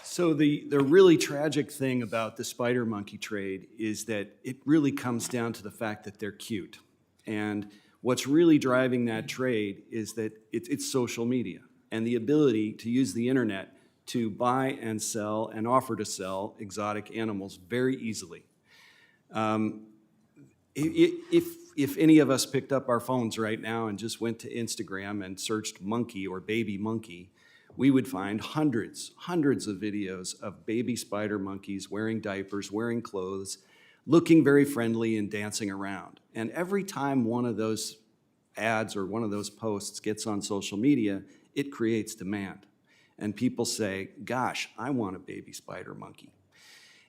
So the really tragic thing about the spider monkey trade is that it really comes down to the fact that they're cute. And what's really driving that trade is that it's social media and the ability to use the internet to buy and sell and offer to sell exotic animals very easily. If any of us picked up our phones right now and just went to Instagram and searched monkey or baby monkey, we would find hundreds of videos of baby spider monkeys wearing diapers, wearing clothes, looking very friendly and dancing around. And every time one of those ads or one of those posts gets on social media, it creates demand. And people say, gosh, I want a baby spider monkey.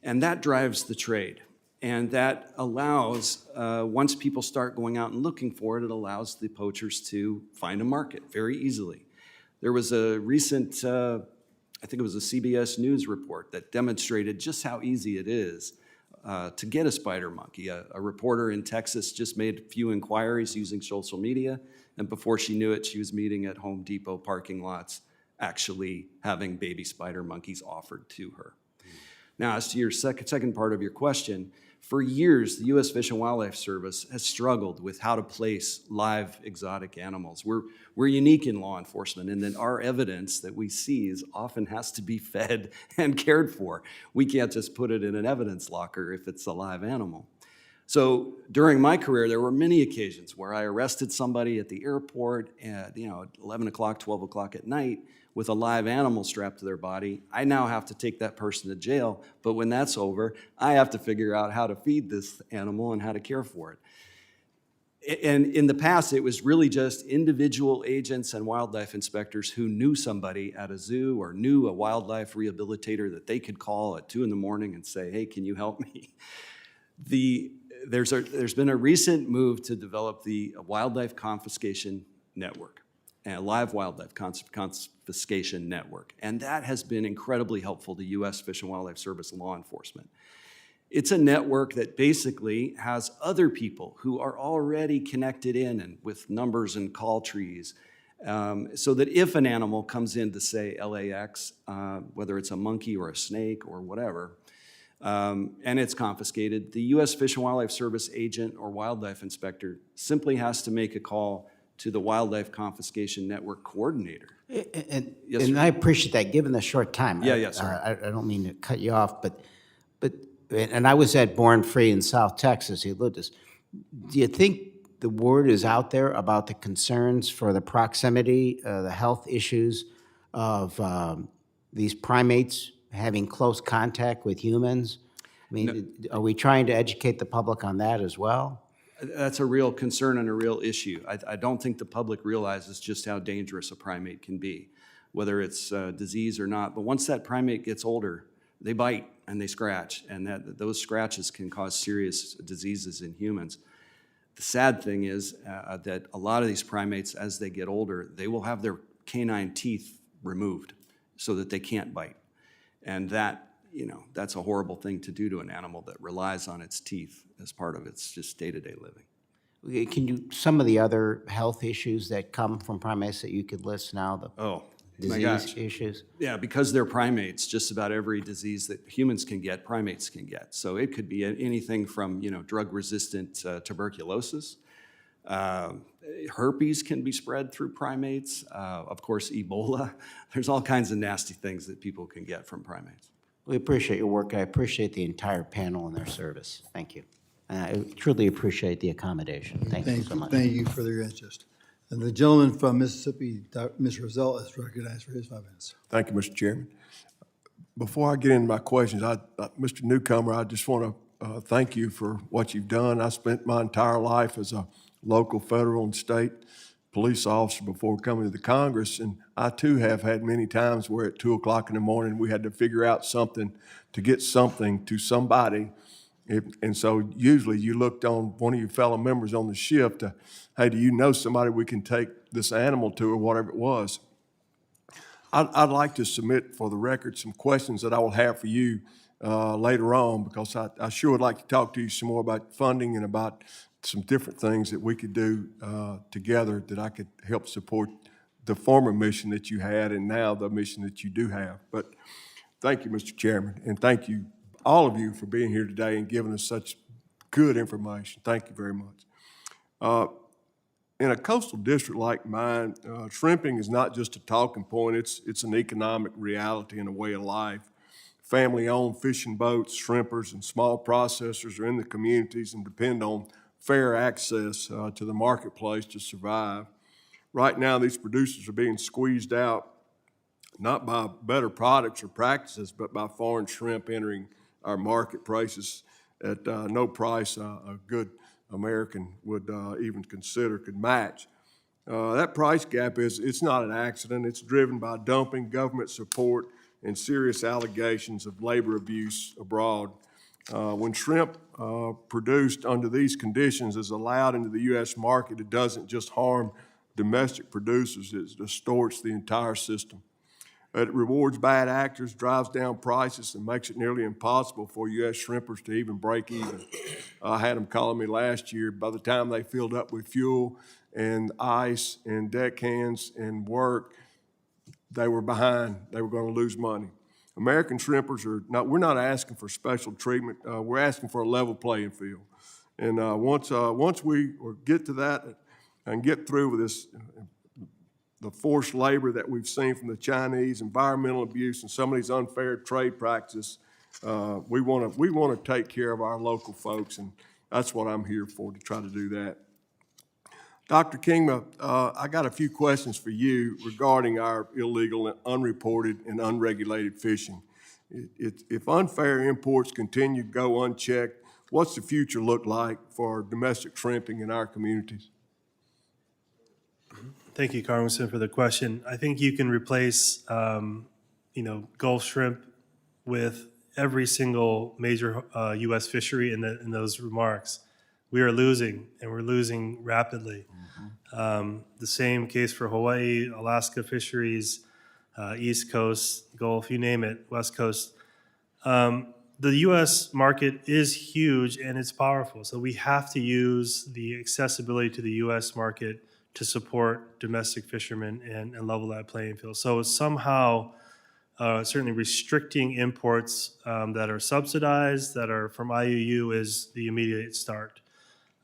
And that drives the trade. And that allows, once people start going out and looking for it, it allows the poachers to find a market very easily. There was a recent, I think it was a CBS News report that demonstrated just how easy it is to get a spider monkey. A reporter in Texas just made a few inquiries using social media, and before she knew it, she was meeting at Home Depot parking lots, actually having baby spider monkeys offered to her. Now, as to your second part of your question, for years, the U.S. Fish and Wildlife Service has struggled with how to place live exotic animals. We're unique in law enforcement in that our evidence that we seize often has to be fed and cared for. We can't just put it in an evidence locker if it's a live animal. So during my career, there were many occasions where I arrested somebody at the airport at 11 o'clock, 12 o'clock at night with a live animal strapped to their body. I now have to take that person to jail, but when that's over, I have to figure out how to feed this animal and how to care for it. And in the past, it was really just individual agents and wildlife inspectors who knew somebody at a zoo or knew a wildlife rehabilitator that they could call at 2 in the morning and say, hey, can you help me? There's been a recent move to develop the Wildlife Confiscation Network. a live wildlife confiscation network. And that has been incredibly helpful to U.S. Fish and Wildlife Service law enforcement. It's a network that basically has other people who are already connected in and with numbers and call trees, so that if an animal comes into, say, LAX, whether it's a monkey or a snake or whatever, and it's confiscated, the U.S. Fish and Wildlife Service agent or wildlife inspector simply has to make a call to the Wildlife Confiscation Network coordinator. And, Yes, and sir. I appreciate that, given the short time. Yeah, sorry. I don't mean to cut you off, but, and I was at Born Free in South Texas, he lived this. Do you think the word is out there about the concerns for the proximity, the health issues of these primates having close contact with humans? I mean, are we trying to educate the public on that as well? That's a real concern and a real issue. I don't think the public realizes just how dangerous a primate can be, whether it's disease or not. But once that primate gets older, they bite and they scratch, and those scratches can cause serious diseases in humans. The sad thing is that a lot of these primates, as they get older, they will have their canine teeth removed so that they can't bite. And that, that's a horrible thing to do to an animal that relies on its teeth as part of its just day-to-day living. Can you, some of the other health issues that come from primates that you could list now, the Oh, my gosh. disease issues? Yeah, because they're primates, just about every disease that humans can get, primates can get. So it could be anything from, drug-resistant tuberculosis. Herpes can be spread through primates. Of course, Ebola. There's all kinds of nasty things that people can get from primates. We appreciate your work. I appreciate the entire panel and their service. Thank you. And I truly appreciate the accommodation. Thank you so much. Thank you for your interest. And the gentleman from Mississippi, Mr. Rosell, is recognized for his 5 minutes. Thank you, Mr. Chairman. Before I get into my questions, Mr. Newcomer, I just want to thank you for what you've done. I spent my entire life as a local, federal, and state police officer before coming to the Congress, and I too have had many times where at 2 o'clock in the morning we had to figure out something to get something to somebody. And so usually you looked on one of your fellow members on the shift, hey, do you know somebody we can take this animal to or whatever it was? I'd like to submit for the record some questions that I will have for you later on, because I sure would like to talk to you some more about funding and about some different things that we could do together that I could help support the former mission that you had and now the mission that you do have. But thank you, Mr. Chairman, and thank you, all of you, for being here today and giving us such good information. Thank you very much. In a coastal district like mine, shrimping is not just a talking point, it's an economic reality and a way of life. Family-owned fishing boats, shrimpers, and small processors are in the communities and depend on fair access to the marketplace to survive. Right now, these producers are being squeezed out, not by better products or practices, but by foreign shrimp entering our marketplaces at no price a good American would even consider could match. That price gap it's not an accident. It's driven by dumping, government support, and serious allegations of labor abuse abroad. When shrimp produced under these conditions is allowed into the U.S. market, it doesn't just harm domestic producers, it distorts the entire system. It rewards bad actors, drives down prices, and makes it nearly impossible for U.S. shrimpers to even break even. I had them calling me last year. By the time they filled up with fuel and ice and deckhands and work, they were behind. They were going to lose money. American shrimpers we're not asking for special treatment. We're asking for a level playing field. And once we get to that and get through with this, the forced labor that we've seen from the Chinese, environmental abuse, and some of these unfair trade practices, we want to take care of our local folks, and that's what I'm here for, to try to do that. Dr. Kingma, I got a few questions for you regarding our illegal, and unreported, and unregulated fishing. If unfair imports continue to go unchecked, what's the future look like for domestic shrimping in our communities? Thank you, Congressman, for the question. I think you can replace, Gulf shrimp with every single major U.S. fishery in those remarks. we are losing, and we're losing rapidly. The same case for Hawaii, Alaska fisheries, East Coast, Gulf, you name it, West Coast. The U.S. market is huge and it's powerful, so we have to use the accessibility to the U.S. market to support domestic fishermen and level that playing field. So somehow, certainly restricting imports that are subsidized, that are from IUU is the immediate start.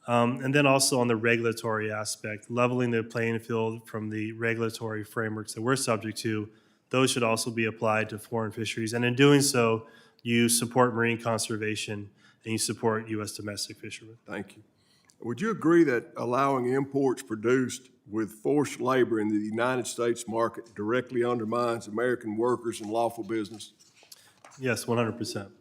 And then also on the regulatory aspect, leveling the playing field from the regulatory frameworks that we're subject to, those should also be applied to foreign fisheries. And in doing so, you support marine conservation and you support U.S. domestic fishermen. Thank you. Would you agree that allowing imports produced with forced labor in the United States market directly undermines American workers and lawful business? Yes, 100%.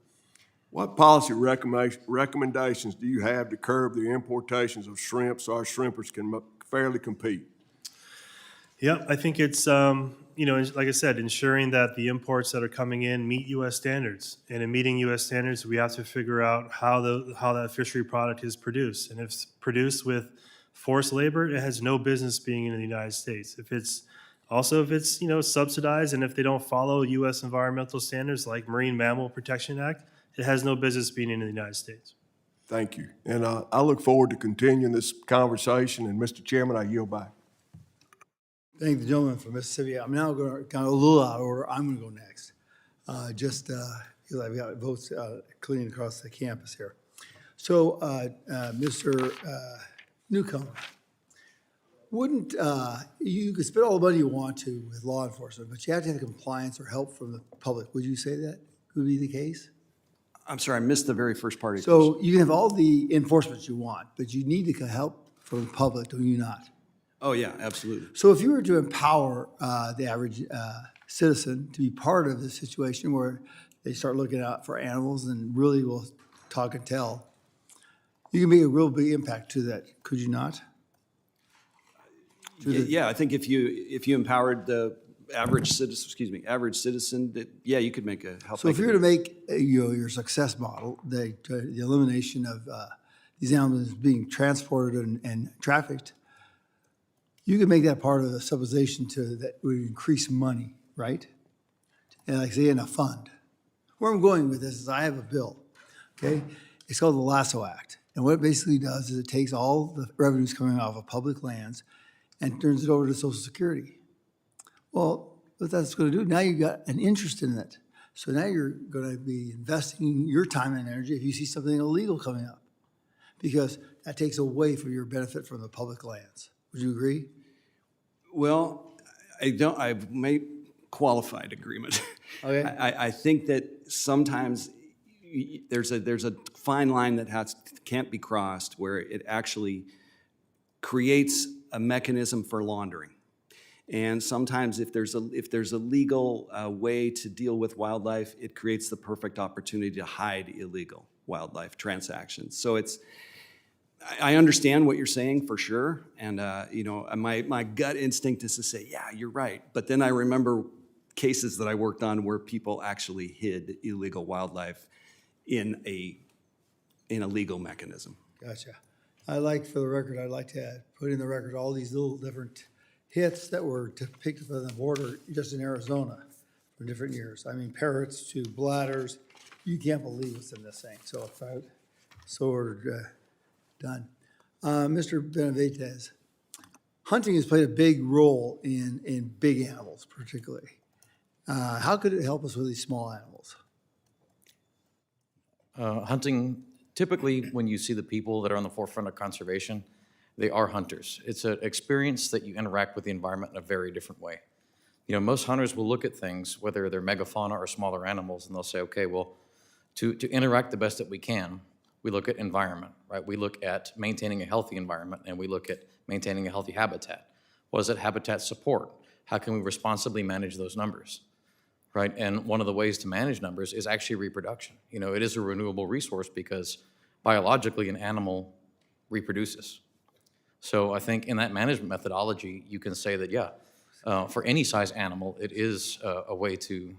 What policy recommendations do you have to curb the importations of shrimp so our shrimpers can fairly compete? Yeah, I think it's, like I said, ensuring that the imports that are coming in meet U.S. standards. And in meeting U.S. standards, we have to figure out how that fishery product is produced. And if it's produced with forced labor, it has no business being in the United States. If it's subsidized and if they don't follow U.S. environmental standards like Marine Mammal Protection Act, it has no business being in the United States. Thank you. And I look forward to continuing this conversation. And Mr. Chairman, I yield back. Thank the gentleman from Mississippi. I'm now going to kind of a little out of order. I'm going to go next, because I've got votes clean across the campus here. So, Mr. Newcomer, wouldn't you could spend all the money you want to with law enforcement, but you have to have compliance or help from the public? Would you say that would be the case? I'm sorry, I missed the very first part of your question. So you can have all the enforcement you want, but you need to help from the public, do you not? Oh, yeah, absolutely. So if you were to empower the average citizen to be part of the situation where they start looking out for animals and really will talk and tell, you can make a real big impact to that, could you not? Yeah, I think if you empowered the average citizen, that, yeah, you could make a help. So if you were to make your success model, the elimination of these animals being transported and trafficked, you could make that part of the supposition that would increase money, right? And like say in a fund. Where I'm going with this is I have a bill, okay? It's called the Lasso Act. And what it basically does is it takes all the revenues coming off of public lands and turns it over to Social Security. Well, what that's going to do, now you've got an interest in it. So now you're going to be investing your time and energy if you see something illegal coming up, because that takes away from your benefit from the public lands. Would you agree? Well, I've made qualified agreement. Okay. I think that sometimes there's a fine line that can't be crossed where it actually creates a mechanism for laundering. And sometimes if there's a legal way to deal with wildlife, it creates the perfect opportunity to hide illegal wildlife transactions. So I understand what you're saying for sure, and my gut instinct is to say, yeah, you're right. But then I remember cases that I worked on where people actually hid illegal wildlife in a legal mechanism. Gotcha. I'd like to put in the record all these little different hits that were depicted on the border just in Arizona for different years. I mean, parrots to bladders. You can't believe what's in this thing. So if I ordered done. Mr. Benavides, hunting has played a big role in big animals particularly. How could it help us with these small animals? Hunting, typically when you see the people that are on the forefront of conservation, they are hunters. It's an experience that you interact with the environment in a very different way. Most hunters will look at things, whether they're megafauna or smaller animals, and they'll say, okay, well, to interact the best that we can, we look at environment, right? We look at maintaining a healthy environment, and we look at maintaining a healthy habitat. What does that habitat support? How can we responsibly manage those numbers, right? And one of the ways to manage numbers is actually reproduction. It is a renewable resource because biologically an animal reproduces. So I think in that management methodology, you can say that, yeah, for any size animal, it is a way to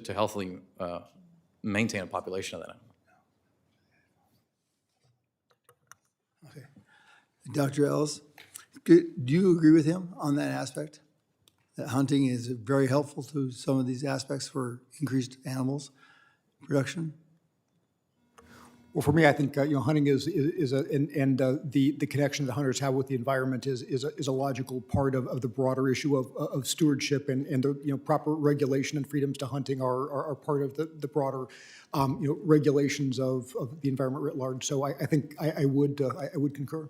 healthily maintain a population of that animal. Dr. Ellis, do you agree with him on that aspect? That hunting is very helpful to some of these aspects for increased animals production? Well, for me, I think, hunting is the connection that hunters have with the environment is a logical part of the broader issue of stewardship, and the, proper regulation and freedoms to hunting are part of the broader, regulations of the environment writ large. So I think I would concur.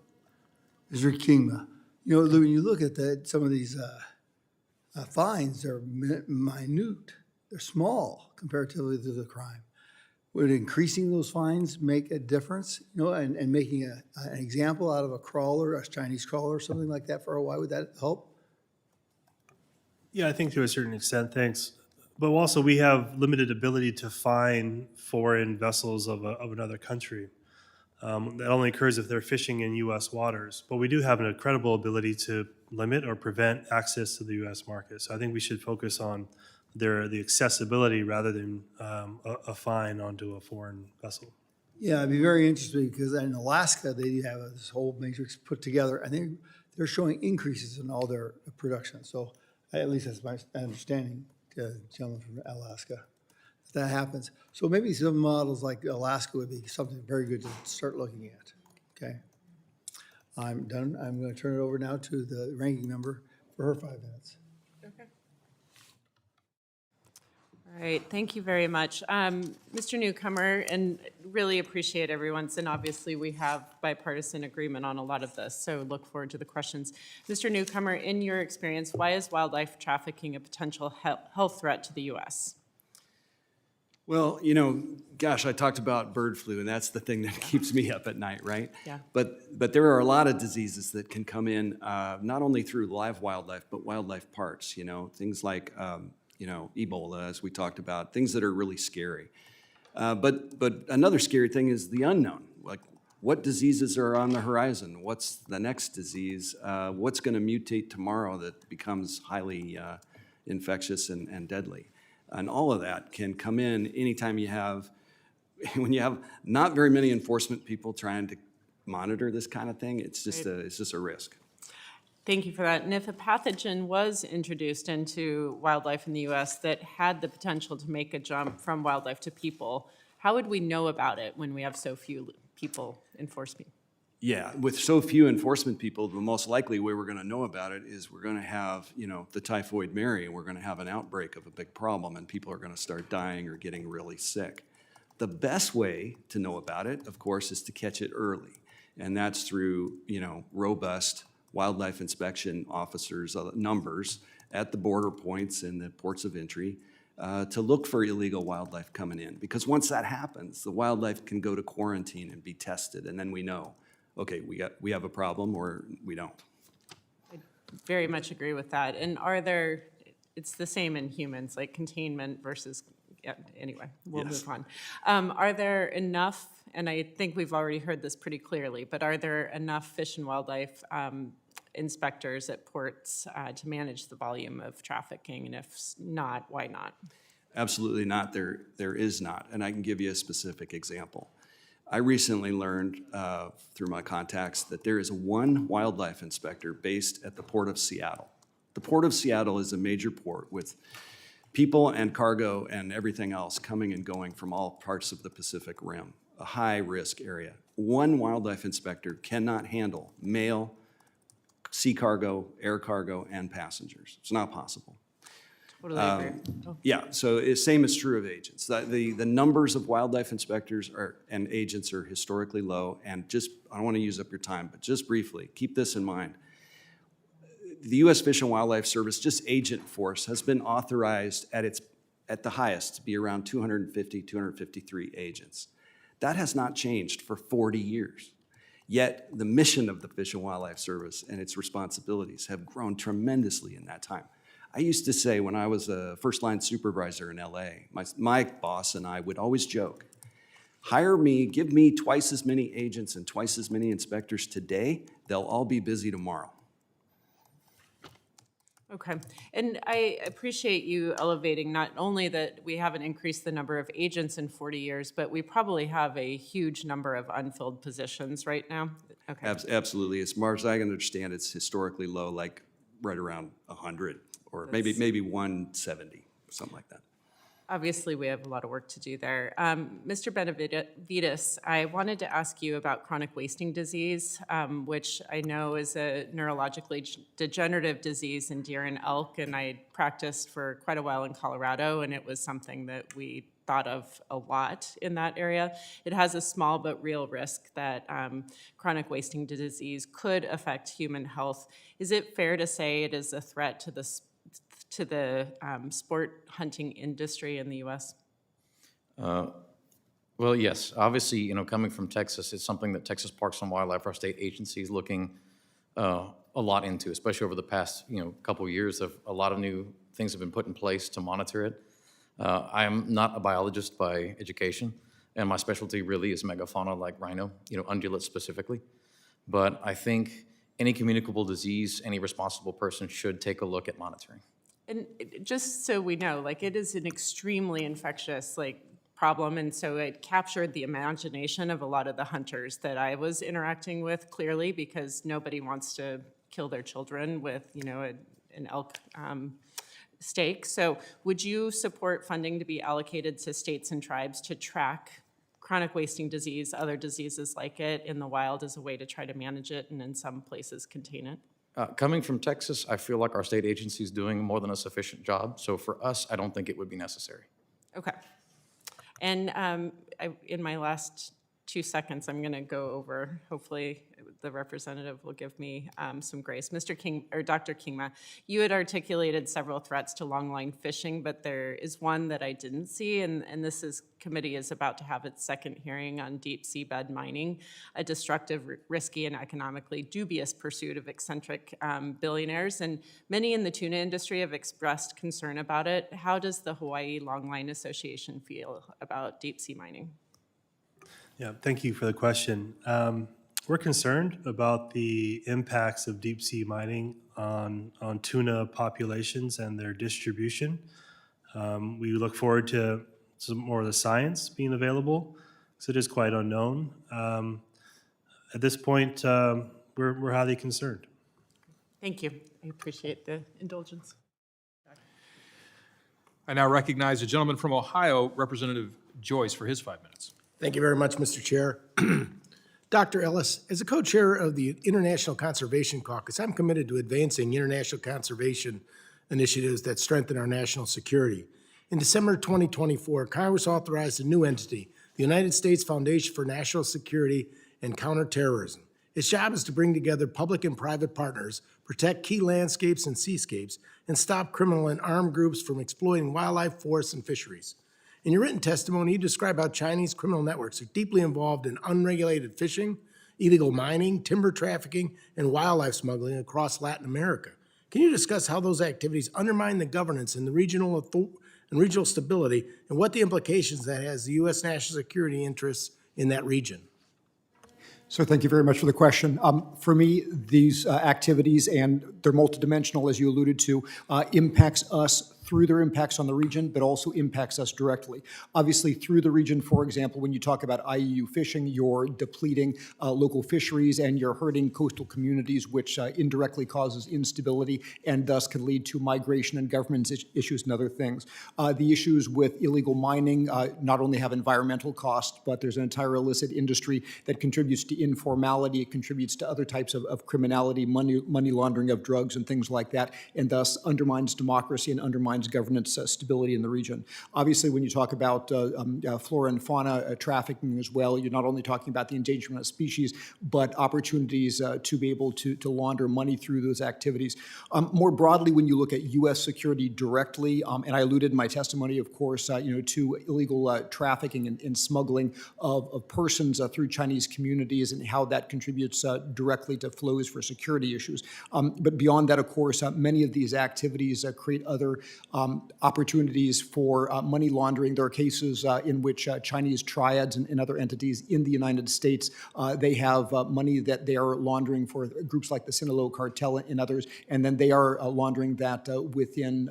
Mr. Kingma, when you look at some of these fines, they're minute, they're small comparatively to the crime. Would increasing those fines make a difference, and making an example out of a crawler, a Chinese crawler, something like that for a while, would that help? Yeah, I think to a certain extent, thanks. But also, we have limited ability to fine foreign vessels of another country. That only occurs if they're fishing in U.S. waters. But we do have an incredible ability to limit or prevent access to the U.S. market. So I think we should focus on the accessibility rather than a fine onto a foreign vessel. Yeah, I'd be very interested because in Alaska, they have this whole matrix put together, and they're showing increases in all their production. So at least that's my understanding, gentleman from Alaska, that happens. So maybe some models like Alaska would be something very good to start looking at, okay? I'm done. I'm going to turn it over now to the ranking member for her 5 minutes. Okay. All right, thank you very much. Mr. Newcomer, and really appreciate everyone's, and obviously we have bipartisan agreement on a lot of this, so look forward to the questions. Mr. Newcomer, in your experience, why is wildlife trafficking a potential health threat to the U.S.? Well, gosh, I talked about bird flu, and that's the thing that keeps me up at night, right? Yeah. But there are a lot of diseases that can come in, not only through live wildlife, but wildlife parts, things like, Ebola, as we talked about, things that are really scary. But another scary thing is the unknown. Like, what diseases are on the horizon? What's the next disease? What's going to mutate tomorrow that becomes highly infectious and deadly? And all of that can come in anytime you have, when you have not very many enforcement people trying to monitor this kind of thing. It's just a risk. Thank you for that. And if a pathogen was introduced into wildlife in the U.S. that had the potential to make a jump from wildlife to people, how would we know about it when we have so few people enforcing? Yeah, with so few enforcement people, the most likely way we're going to know about it is we're going to have, the typhoid Mary, and we're going to have an outbreak of a big problem, and people are going to start dying or getting really sick. The best way to know about it, of course, is to catch it early, and that's through, robust wildlife inspection officers, numbers at the border points and the ports of entry to look for illegal wildlife coming in. Because once that happens, the wildlife can go to quarantine and be tested, and then we know, okay, we have a problem or we don't. I very much agree with that. And it's the same in humans, like containment versus, anyway, we'll move on. Are there enough, and I think we've already heard this pretty clearly, but are there enough fish and wildlife inspectors at ports to manage the volume of trafficking? And if not, why not? Absolutely not. There is not. And I can give you a specific example. I recently learned through my contacts that there is one wildlife inspector based at the Port of Seattle. The Port of Seattle is a major port with people and cargo and everything else coming and going from all parts of the Pacific Rim, a high-risk area. One wildlife inspector cannot handle mail, sea cargo, air cargo, and passengers. It's not possible. Totally agree. Yeah, so same is true of agents. The numbers of wildlife inspectors and agents are historically low, and I don't want to use up your time, but just briefly, keep this in mind. The U.S. Fish and Wildlife Service, just agent force, has been authorized at the highest to be around 250, 253 agents. That has not changed for 40 years. Yet the mission of the Fish and Wildlife Service and its responsibilities have grown tremendously in that time. I used to say when I was a first-line supervisor in LA, my boss and I would always joke, hire me, give me twice as many agents and twice as many inspectors today, they'll all be busy tomorrow. Okay, and I appreciate you elevating not only that we haven't increased the number of agents in 40 years, but we probably have a huge number of unfilled positions right now. Okay, Absolutely. As far as I can understand, it's historically low, like right around 100, or maybe 170, something like that. obviously we have a lot of work to do there. Mr. Benavides, I wanted to ask you about chronic wasting disease, which I know is a neurologically degenerative disease in deer and elk, and I practiced for quite a while in Colorado, and it was something that we thought of a lot in that area. It has a small but real risk that chronic wasting disease could affect human health. Is it fair to say it is a threat to the sport hunting industry in the U.S.? Well, yes, obviously, coming from Texas, it's something that Texas Parks and Wildlife, our state agency, is looking a lot into, especially over the past, couple of years. Of a lot of new things have been put in place to monitor it. I am not a biologist by education, and my specialty really is megafauna like rhino, ungulates specifically. But I think any communicable disease, any responsible person should take a look at monitoring. And just so we know, it is an extremely infectious, problem, and so it captured the imagination of a lot of the hunters that I was interacting with, clearly, because nobody wants to kill their children with, an elk stake. So would you support funding to be allocated to states and tribes to track chronic wasting disease, other diseases like it, in the wild as a way to try to manage it and in some places contain it? Coming from Texas, I feel like our state agency is doing more than a sufficient job. So for us, I don't think it would be necessary. Okay. And in my last 2 seconds, I'm going to go over, hopefully the representative will give me some grace. Dr. Kingma, you had articulated several threats to longline fishing, but there is one that I didn't see, and this committee is about to have its second hearing on deep seabed mining, a destructive, risky, and economically dubious pursuit of eccentric billionaires, and many in the tuna industry have expressed concern about it. How does the Hawaii Longline Association feel about deep sea mining? Yeah, thank you for the question. We're concerned about the impacts of deep sea mining on tuna populations and their distribution. We look forward to some more of the science being available, because it is quite unknown. At this point, we're highly concerned. Thank you. I appreciate the indulgence. I now recognize the gentleman from Ohio, Representative Joyce, for his 5 minutes. Thank you very much, Mr. Chair. Dr. Ellis, as a co-chair of the International Conservation Caucus, I'm committed to advancing international conservation initiatives that strengthen our national security. In December 2024, Congress authorized a new entity, the United States Foundation for National Security and Counterterrorism. Its job is to bring together public and private partners, protect key landscapes and seascapes, and stop criminal and armed groups from exploiting wildlife, forests, and fisheries. In your written testimony, you describe how Chinese criminal networks are deeply involved in unregulated fishing, illegal mining, timber trafficking, and wildlife smuggling across Latin America. Can you discuss how those activities undermine the governance and the regional stability, and what the implications that has the U.S. national security interests in that region? So thank you very much for the question. For me, these activities, and they're multidimensional, as you alluded to, impacts us through their impacts on the region, but also impacts us directly. Obviously, through the region, for example, when you talk about IUU fishing, you're depleting local fisheries and you're hurting coastal communities, which indirectly causes instability and thus can lead to migration and government issues and other things. The issues with illegal mining not only have environmental costs, but there's an entire illicit industry that contributes to informality, it contributes to other types of criminality, money laundering of drugs and things like that, and thus undermines democracy and undermines governance stability in the region. Obviously, when you talk about flora and fauna trafficking as well, you're not only talking about the endangerment of species, but opportunities to be able to launder money through those activities. More broadly, when you look at U.S. security directly, and I alluded in my testimony, of course, to illegal trafficking and smuggling of persons through Chinese communities and how that contributes directly to flows for security issues. But beyond that, of course, many of these activities create other opportunities for money laundering. There are cases in which Chinese triads and other entities in the United States, they have money that they are laundering for groups like the Sinaloa cartel and others, and then they are laundering that within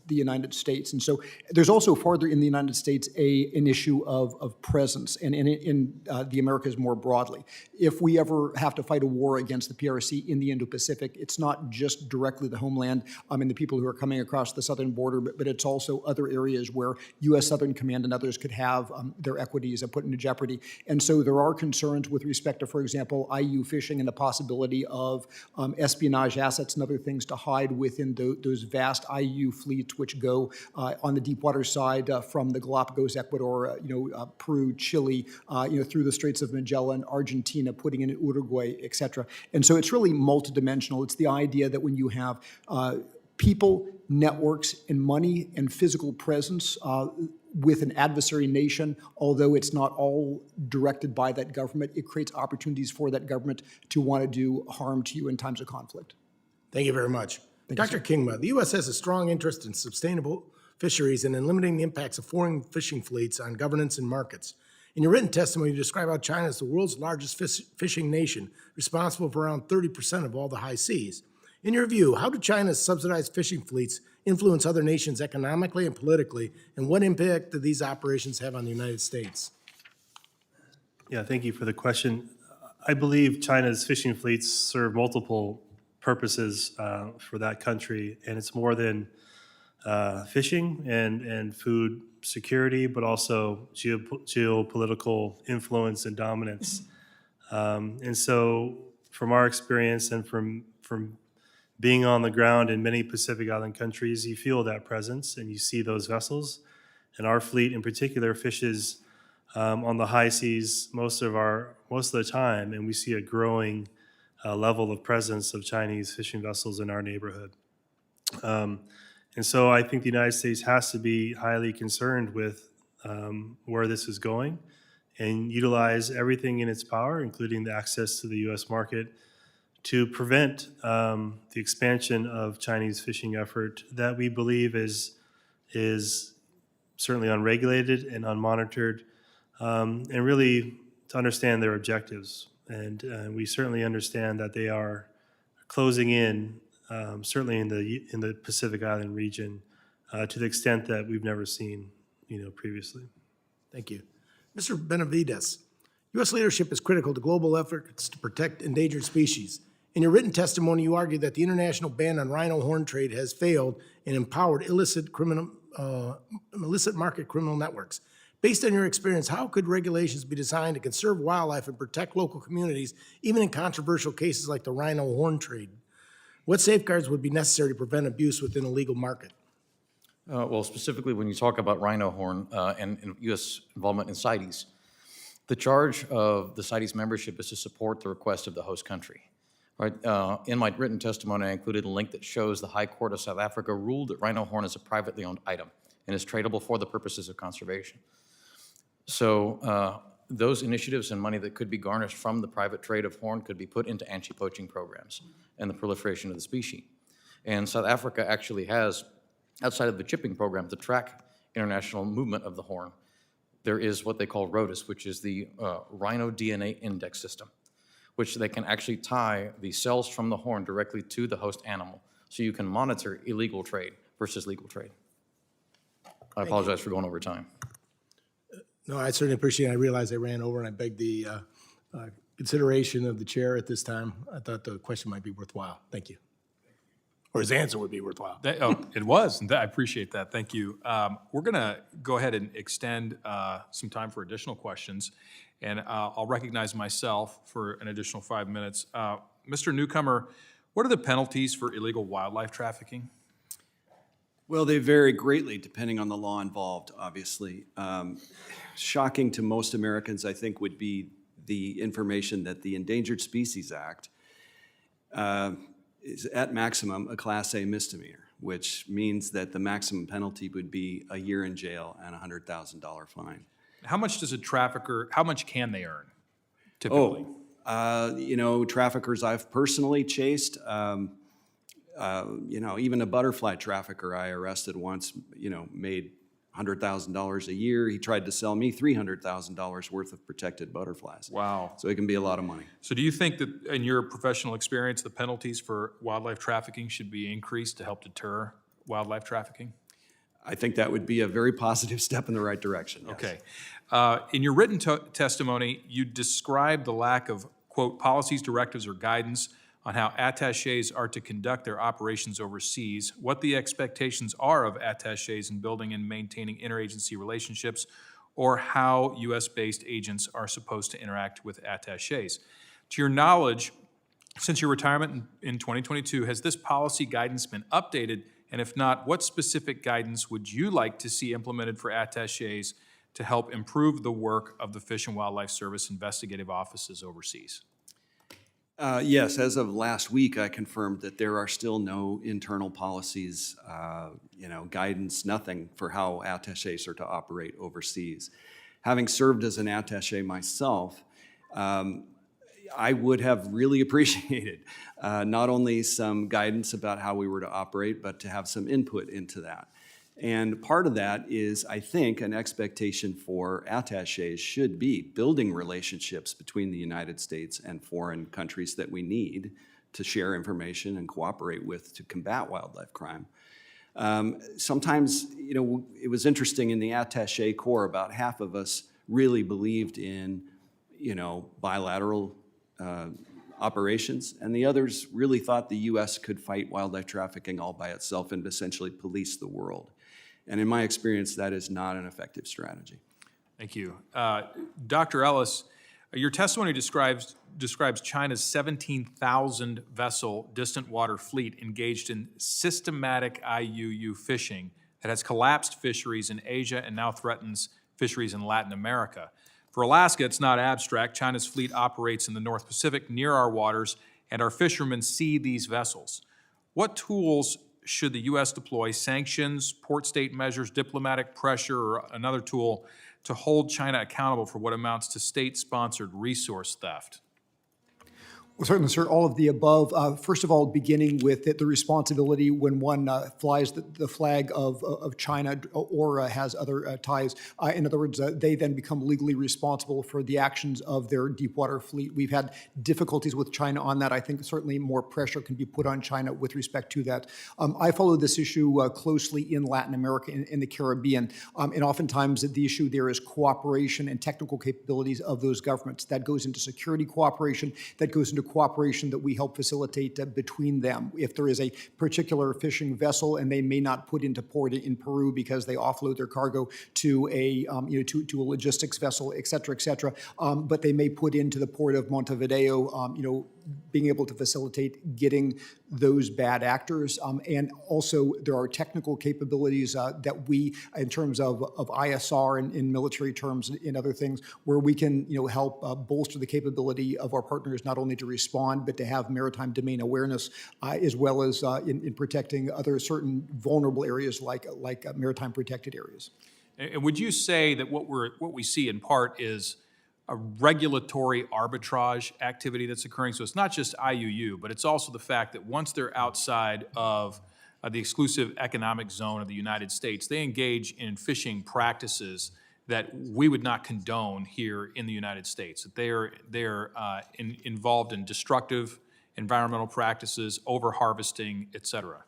the United States. And so there's also farther in the United States an issue of presence and in the Americas more broadly. If we ever have to fight a war against the PRC in the Indo-Pacific, it's not just directly the homeland and the people who are coming across the southern border, but it's also other areas where U.S. Southern Command and others could have their equities put into jeopardy. And so there are concerns with respect to, for example, IU fishing and the possibility of espionage assets and other things to hide within those vast IU fleets which go on the deep water side from the Galapagos, Ecuador, Peru, Chile, through the Straits of Magellan, Argentina, putting in Uruguay, et cetera. And so it's really multidimensional. It's the idea that when you have people, networks, and money and physical presence with an adversary nation, although it's not all directed by that government, it creates opportunities for that government to want to do harm to you in times of conflict. Thank you very much. Dr. Kingma, the U.S. has a strong interest in sustainable fisheries and in limiting the impacts of foreign fishing fleets on governance and markets. In your written testimony, you describe how China is the world's largest fishing nation, responsible for around 30% of all the high seas. In your view, how do China's subsidized fishing fleets influence other nations economically and politically, and what impact do these operations have on the United States? Yeah, thank you for the question. I believe China's fishing fleets serve multiple purposes for that country, and it's more than fishing and food security, but also geopolitical influence and dominance. And so from our experience and from being on the ground in many Pacific Island countries, you feel that presence and you see those vessels. And our fleet in particular fishes on the high seas most of the time, and we see a growing level of presence of Chinese fishing vessels in our neighborhood. And so I think the United States has to be highly concerned with where this is going and utilize everything in its power, including the access to the U.S. market, to prevent the expansion of Chinese fishing effort that we believe is certainly unregulated and unmonitored, and really to understand their objectives. And we certainly understand that they are closing in, certainly in the Pacific Island region, to the extent that we've never seen, previously. Thank you. Mr. Benavides, U.S. leadership is critical to global efforts to protect endangered species. In your written testimony, you argue that the international ban on rhino horn trade has failed and empowered illicit market criminal networks. Based on your experience, how could regulations be designed to conserve wildlife and protect local communities, even in controversial cases like the rhino horn trade? What safeguards would be necessary to prevent abuse within a legal market? Well, specifically when you talk about rhino horn and U.S. involvement in CITES, the charge of the CITES membership is to support the request of the host country. Right? In my written testimony, I included a link that shows the High Court of South Africa ruled that rhino horn is a privately owned item and is tradable for the purposes of conservation. So those initiatives and money that could be garnished from the private trade of horn could be put into anti-poaching programs and the proliferation of the species. And South Africa actually has, outside of the chipping program, to track international movement of the horn, there is what they call RODIS, which is the Rhino DNA Index System, which they can actually tie the cells from the horn directly to the host animal, so you can monitor illegal trade versus legal trade. I apologize for going over time. No, I certainly appreciate it. I realize I ran over and I beg the consideration of the chair at this time. I thought the question might be worthwhile. Thank you. Or his answer would be worthwhile. It was, and I appreciate that. Thank you. We're going to go ahead and extend some time for additional questions, and I'll recognize myself for an additional 5 minutes. Mr. Newcomer, what are the penalties for illegal wildlife trafficking? Well, they vary greatly depending on the law involved, obviously. Shocking to most Americans, I think, would be the information that the Endangered Species Act is at maximum a Class A misdemeanor, which means that the maximum penalty would be a year in jail and a $100,000 fine. How much does a trafficker, how much can they earn typically? Traffickers I've personally chased even a butterfly trafficker I arrested once, made $100,000 a year. He tried to sell me $300,000 worth of protected butterflies. Wow. So it can be a lot of money. So do you think that, in your professional experience, the penalties for wildlife trafficking should be increased to help deter wildlife trafficking? I think that would be a very positive step in the right direction. Yes. Okay. In your written testimony, you described the lack of, quote, policies, directives, or guidance on how attachés are to conduct their operations overseas, what the expectations are of attachés in building and maintaining interagency relationships, or how U.S.-based agents are supposed to interact with attachés. To your knowledge, since your retirement in 2022, has this policy guidance been updated? And if not, what specific guidance would you like to see implemented for attachés to help improve the work of the Fish and Wildlife Service investigative offices overseas? Yes, as of last week, I confirmed that there are still no internal policies, guidance, nothing for how attachés are to operate overseas. Having served as an attaché myself, I would have really appreciated not only some guidance about how we were to operate, but to have some input into that. And part of that is, I think, an expectation for attachés should be building relationships between the United States and foreign countries that we need to share information and cooperate with to combat wildlife crime. Sometimes, it was interesting in the attaché corps, about half of us really believed in, bilateral operations, and the others really thought the U.S. could fight wildlife trafficking all by itself and essentially police the world. And in my experience, that is not an effective strategy. Thank you. Dr. Ellis, your testimony describes China's 17,000 vessel distant water fleet engaged in systematic IUU fishing that has collapsed fisheries in Asia and now threatens fisheries in Latin America. For Alaska, it's not abstract. China's fleet operates in the North Pacific near our waters, and our fishermen see these vessels. What tools should the U.S. deploy, sanctions, port state measures, diplomatic pressure, or another tool to hold China accountable for what amounts to state-sponsored resource theft? Well, certainly, sir, all of the above. First of all, beginning with the responsibility when one flies the flag of China or has other ties. In other words, they then become legally responsible for the actions of their deepwater fleet. We've had difficulties with China on that. I think certainly more pressure can be put on China with respect to that. I follow this issue closely in Latin America, in the Caribbean, and oftentimes the issue there is cooperation and technical capabilities of those governments. That goes into security cooperation, that goes into cooperation that we help facilitate between them. If there is a particular fishing vessel and they may not put into port in Peru because they offload their cargo to a to a logistics vessel, et cetera, but they may put into the port of Montevideo, being able to facilitate getting those bad actors. And also there are technical capabilities that we, in terms of ISR and in military terms and other things, where we can help bolster the capability of our partners not only to respond, but to have maritime domain awareness, as well as in protecting other certain vulnerable areas like maritime protected areas. And would you say that what we see in part is a regulatory arbitrage activity that's occurring? So it's not just IUU, but it's also the fact that once they're outside of the exclusive economic zone of the United States, they engage in fishing practices that we would not condone here in the United States. That they're involved in destructive environmental practices, over-harvesting, et cetera.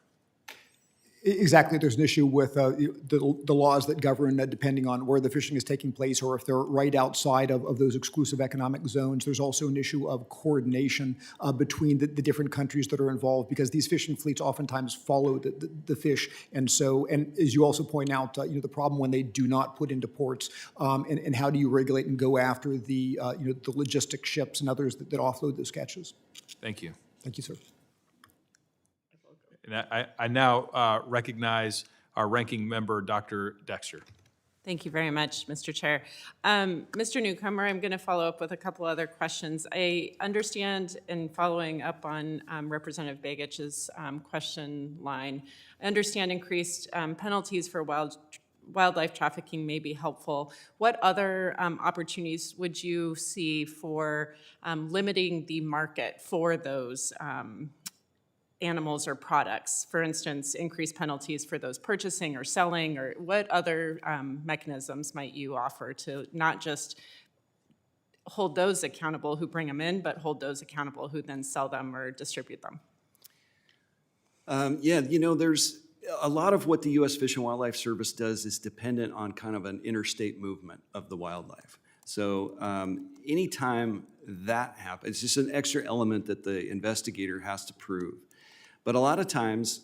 Exactly. There's an issue with the laws that govern depending on where the fishing is taking place or if they're right outside of those exclusive economic zones. There's also an issue of coordination between the different countries that are involved, because these fishing fleets oftentimes follow the fish. And so, and as you also point out, the problem when they do not put into ports, and how do you regulate and go after the logistic ships and others that offload those catches. Thank you. Thank you, sir. And I now recognize our ranking member, Dr. Dexter. Thank you very much, Mr. Chair. Mr. Newcomer, I'm going to follow up with a couple other questions. I understand, in following up on Representative Begich's question line, I understand increased penalties for wildlife trafficking may be helpful. What other opportunities would you see for limiting the market for those animals or products? For instance, increased penalties for those purchasing or selling, or what other mechanisms might you offer to not just hold those accountable who bring them in, but hold those accountable who then sell them or distribute them? Yeah, there's a lot of what the U.S. Fish and Wildlife Service does is dependent on kind of an interstate movement of the wildlife. So anytime that happens, it's just an extra element that the investigator has to prove. But a lot of times,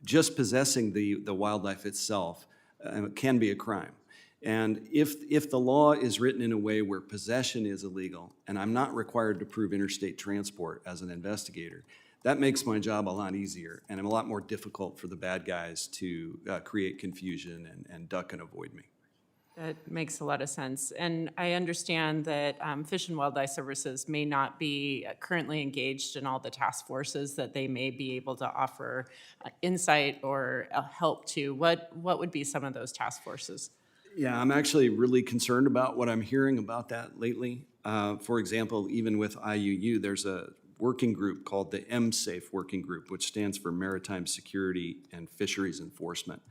just possessing the wildlife itself can be a crime. And if the law is written in a way where possession is illegal, and I'm not required to prove interstate transport as an investigator, that makes my job a lot easier, and a lot more difficult for the bad guys to create confusion and duck and avoid me. That makes a lot of sense. And I understand that Fish and Wildlife Services may not be currently engaged in all the task forces that they may be able to offer insight or help to. What would be some of those task forces? Yeah, I'm actually really concerned about what I'm hearing about that lately. For example, even with IUU, there's a working group called the MSAFE Working Group, which stands for Maritime Security and Fisheries Enforcement.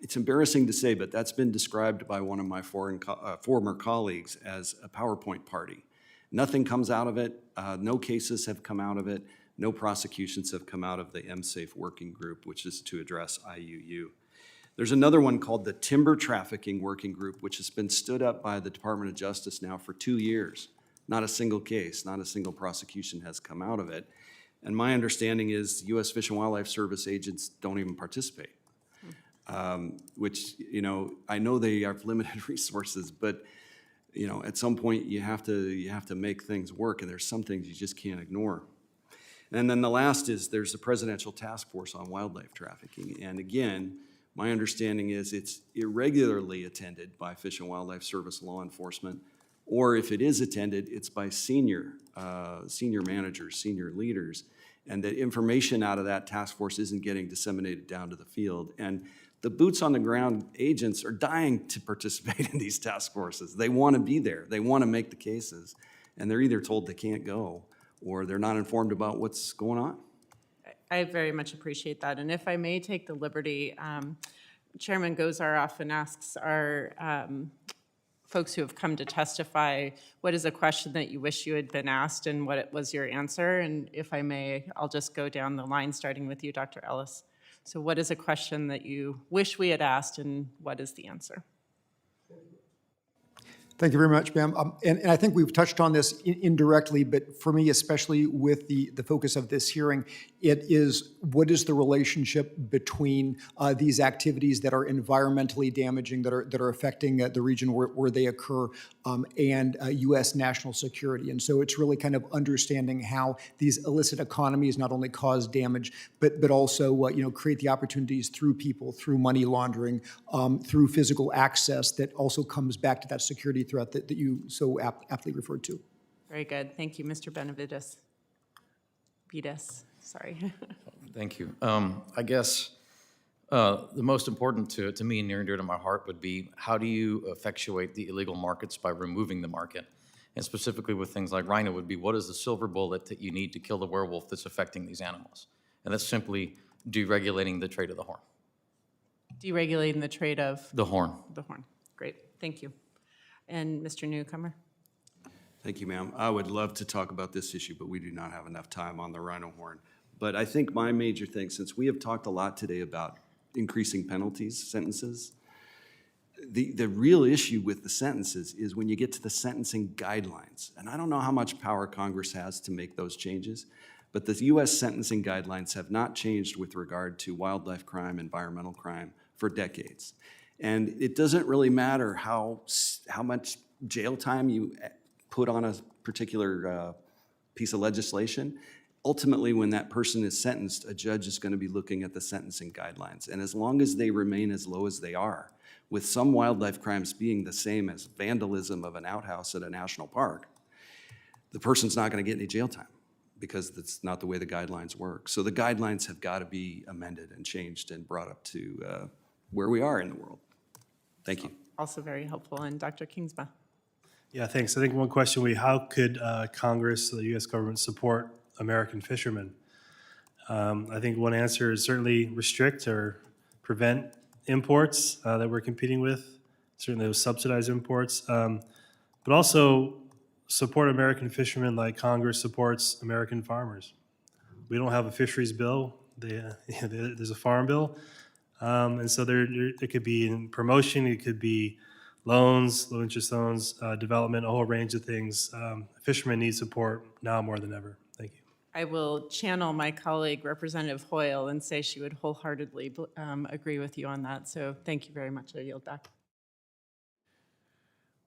It's embarrassing to say, but that's been described by one of my former colleagues as a PowerPoint party. Nothing comes out of it. No cases have come out of it. No prosecutions have come out of the MSAFE Working Group, which is to address IUU. There's another one called the Timber Trafficking Working Group, which has been stood up by the Department of Justice now for 2 years. Not a single case, not a single prosecution has come out of it. And my understanding is U.S. Fish and Wildlife Service agents don't even participate. Which, I know they have limited resources, but, at some point you have to make things work, and there's some things you just can't ignore. And then the last is there's the Presidential Task Force on Wildlife Trafficking. And again, my understanding is it's irregularly attended by Fish and Wildlife Service law enforcement, or if it is attended, it's by senior managers, senior leaders, and that information out of that task force isn't getting disseminated down to the field. And the boots on the ground agents are dying to participate in these task forces. They want to be there. They want to make the cases, and they're either told they can't go or they're not informed about what's going on. I very much appreciate that. And if I may take the liberty, Chairman Gozar often asks our folks who have come to testify, what is a question that you wish you had been asked and what was your answer? And if I may, I'll just go down the line, starting with you, Dr. Ellis. So what is a question that you wish we had asked and what is the answer? Thank you very much, ma'am. And I think we've touched on this indirectly, but for me, especially with the focus of this hearing, it is what is the relationship between these activities that are environmentally damaging, that are affecting the region where they occur, and U.S. national security. And so it's really kind of understanding how these illicit economies not only cause damage, but also create the opportunities through people, through money laundering, through physical access that also comes back to that security threat that you so aptly referred to. Very good. Thank you, Mr. Benavides. Sorry. Thank you. I guess the most important to me, near and dear to my heart, would be how do you effectuate the illegal markets by removing the market? And specifically with things like rhino would be, what is the silver bullet that you need to kill the werewolf that's affecting these animals? And that's simply deregulating the trade of the horn. Deregulating the trade of? The horn. The horn. Great. Thank you. And Mr. Newcomer? Thank you, ma'am. I would love to talk about this issue, but we do not have enough time on the rhino horn. But I think my major thing, since we have talked a lot today about increasing penalties, sentences, the real issue with the sentences is when you get to the sentencing guidelines. And I don't know how much power Congress has to make those changes, but the U.S. sentencing guidelines have not changed with regard to wildlife crime, environmental crime for decades. And it doesn't really matter how much jail time you put on a particular piece of legislation. Ultimately, when that person is sentenced, a judge is going to be looking at the sentencing guidelines. And as long as they remain as low as they are, with some wildlife crimes being the same as vandalism of an outhouse at a national park, the person's not going to get any jail time because that's not the way the guidelines work. So the guidelines have got to be amended and changed and brought up to where we are in the world. Thank you. Also very helpful. And Dr. Kingma? Yeah, thanks. I think one question how could Congress, the U.S. government, support American fishermen? I think one answer is certainly restrict or prevent imports that we're competing with, certainly those subsidized imports, but also support American fishermen like Congress supports American farmers. We don't have a fisheries bill. There's a farm bill. And so there could be in promotion, it could be loans, low interest loans, development, a whole range of things. Fishermen need support now more than ever. Thank you. I will channel my colleague, Representative Hoyle, and say she would wholeheartedly agree with you on that. So thank you very much. I yield back.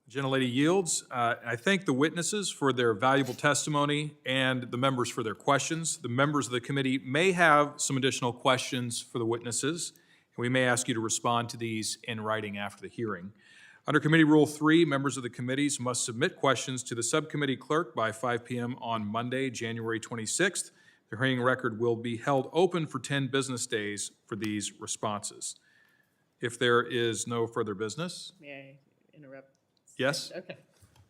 Gentlelady yields. I thank the witnesses for their valuable testimony and the members for their questions. The members of the committee may have some additional questions for the witnesses, and we may ask you to respond to these in writing after the hearing. Under Committee Rule 3, members of the committees must submit questions to the subcommittee clerk by 5 p.m. on Monday, January 26th. The hearing record will be held open for 10 business days for these responses. If there is no further business. May I interrupt? Yes? Okay.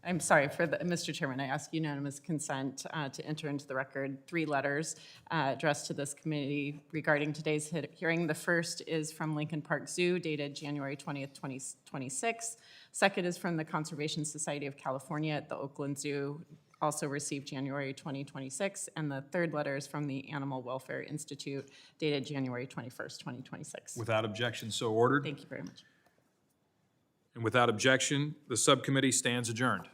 I'm sorry, Mr. Chairman, I ask unanimous consent to enter into the record 3 letters addressed to this committee regarding today's hearing. The first is from Lincoln Park Zoo, dated January 20th, 2026. Second is from the Conservation Society of California at the Oakland Zoo, also received January 2026. And the third letter is from the Animal Welfare Institute, dated January 21st, 2026. Without objection, so ordered. Thank you very much. And without objection, the subcommittee stands adjourned.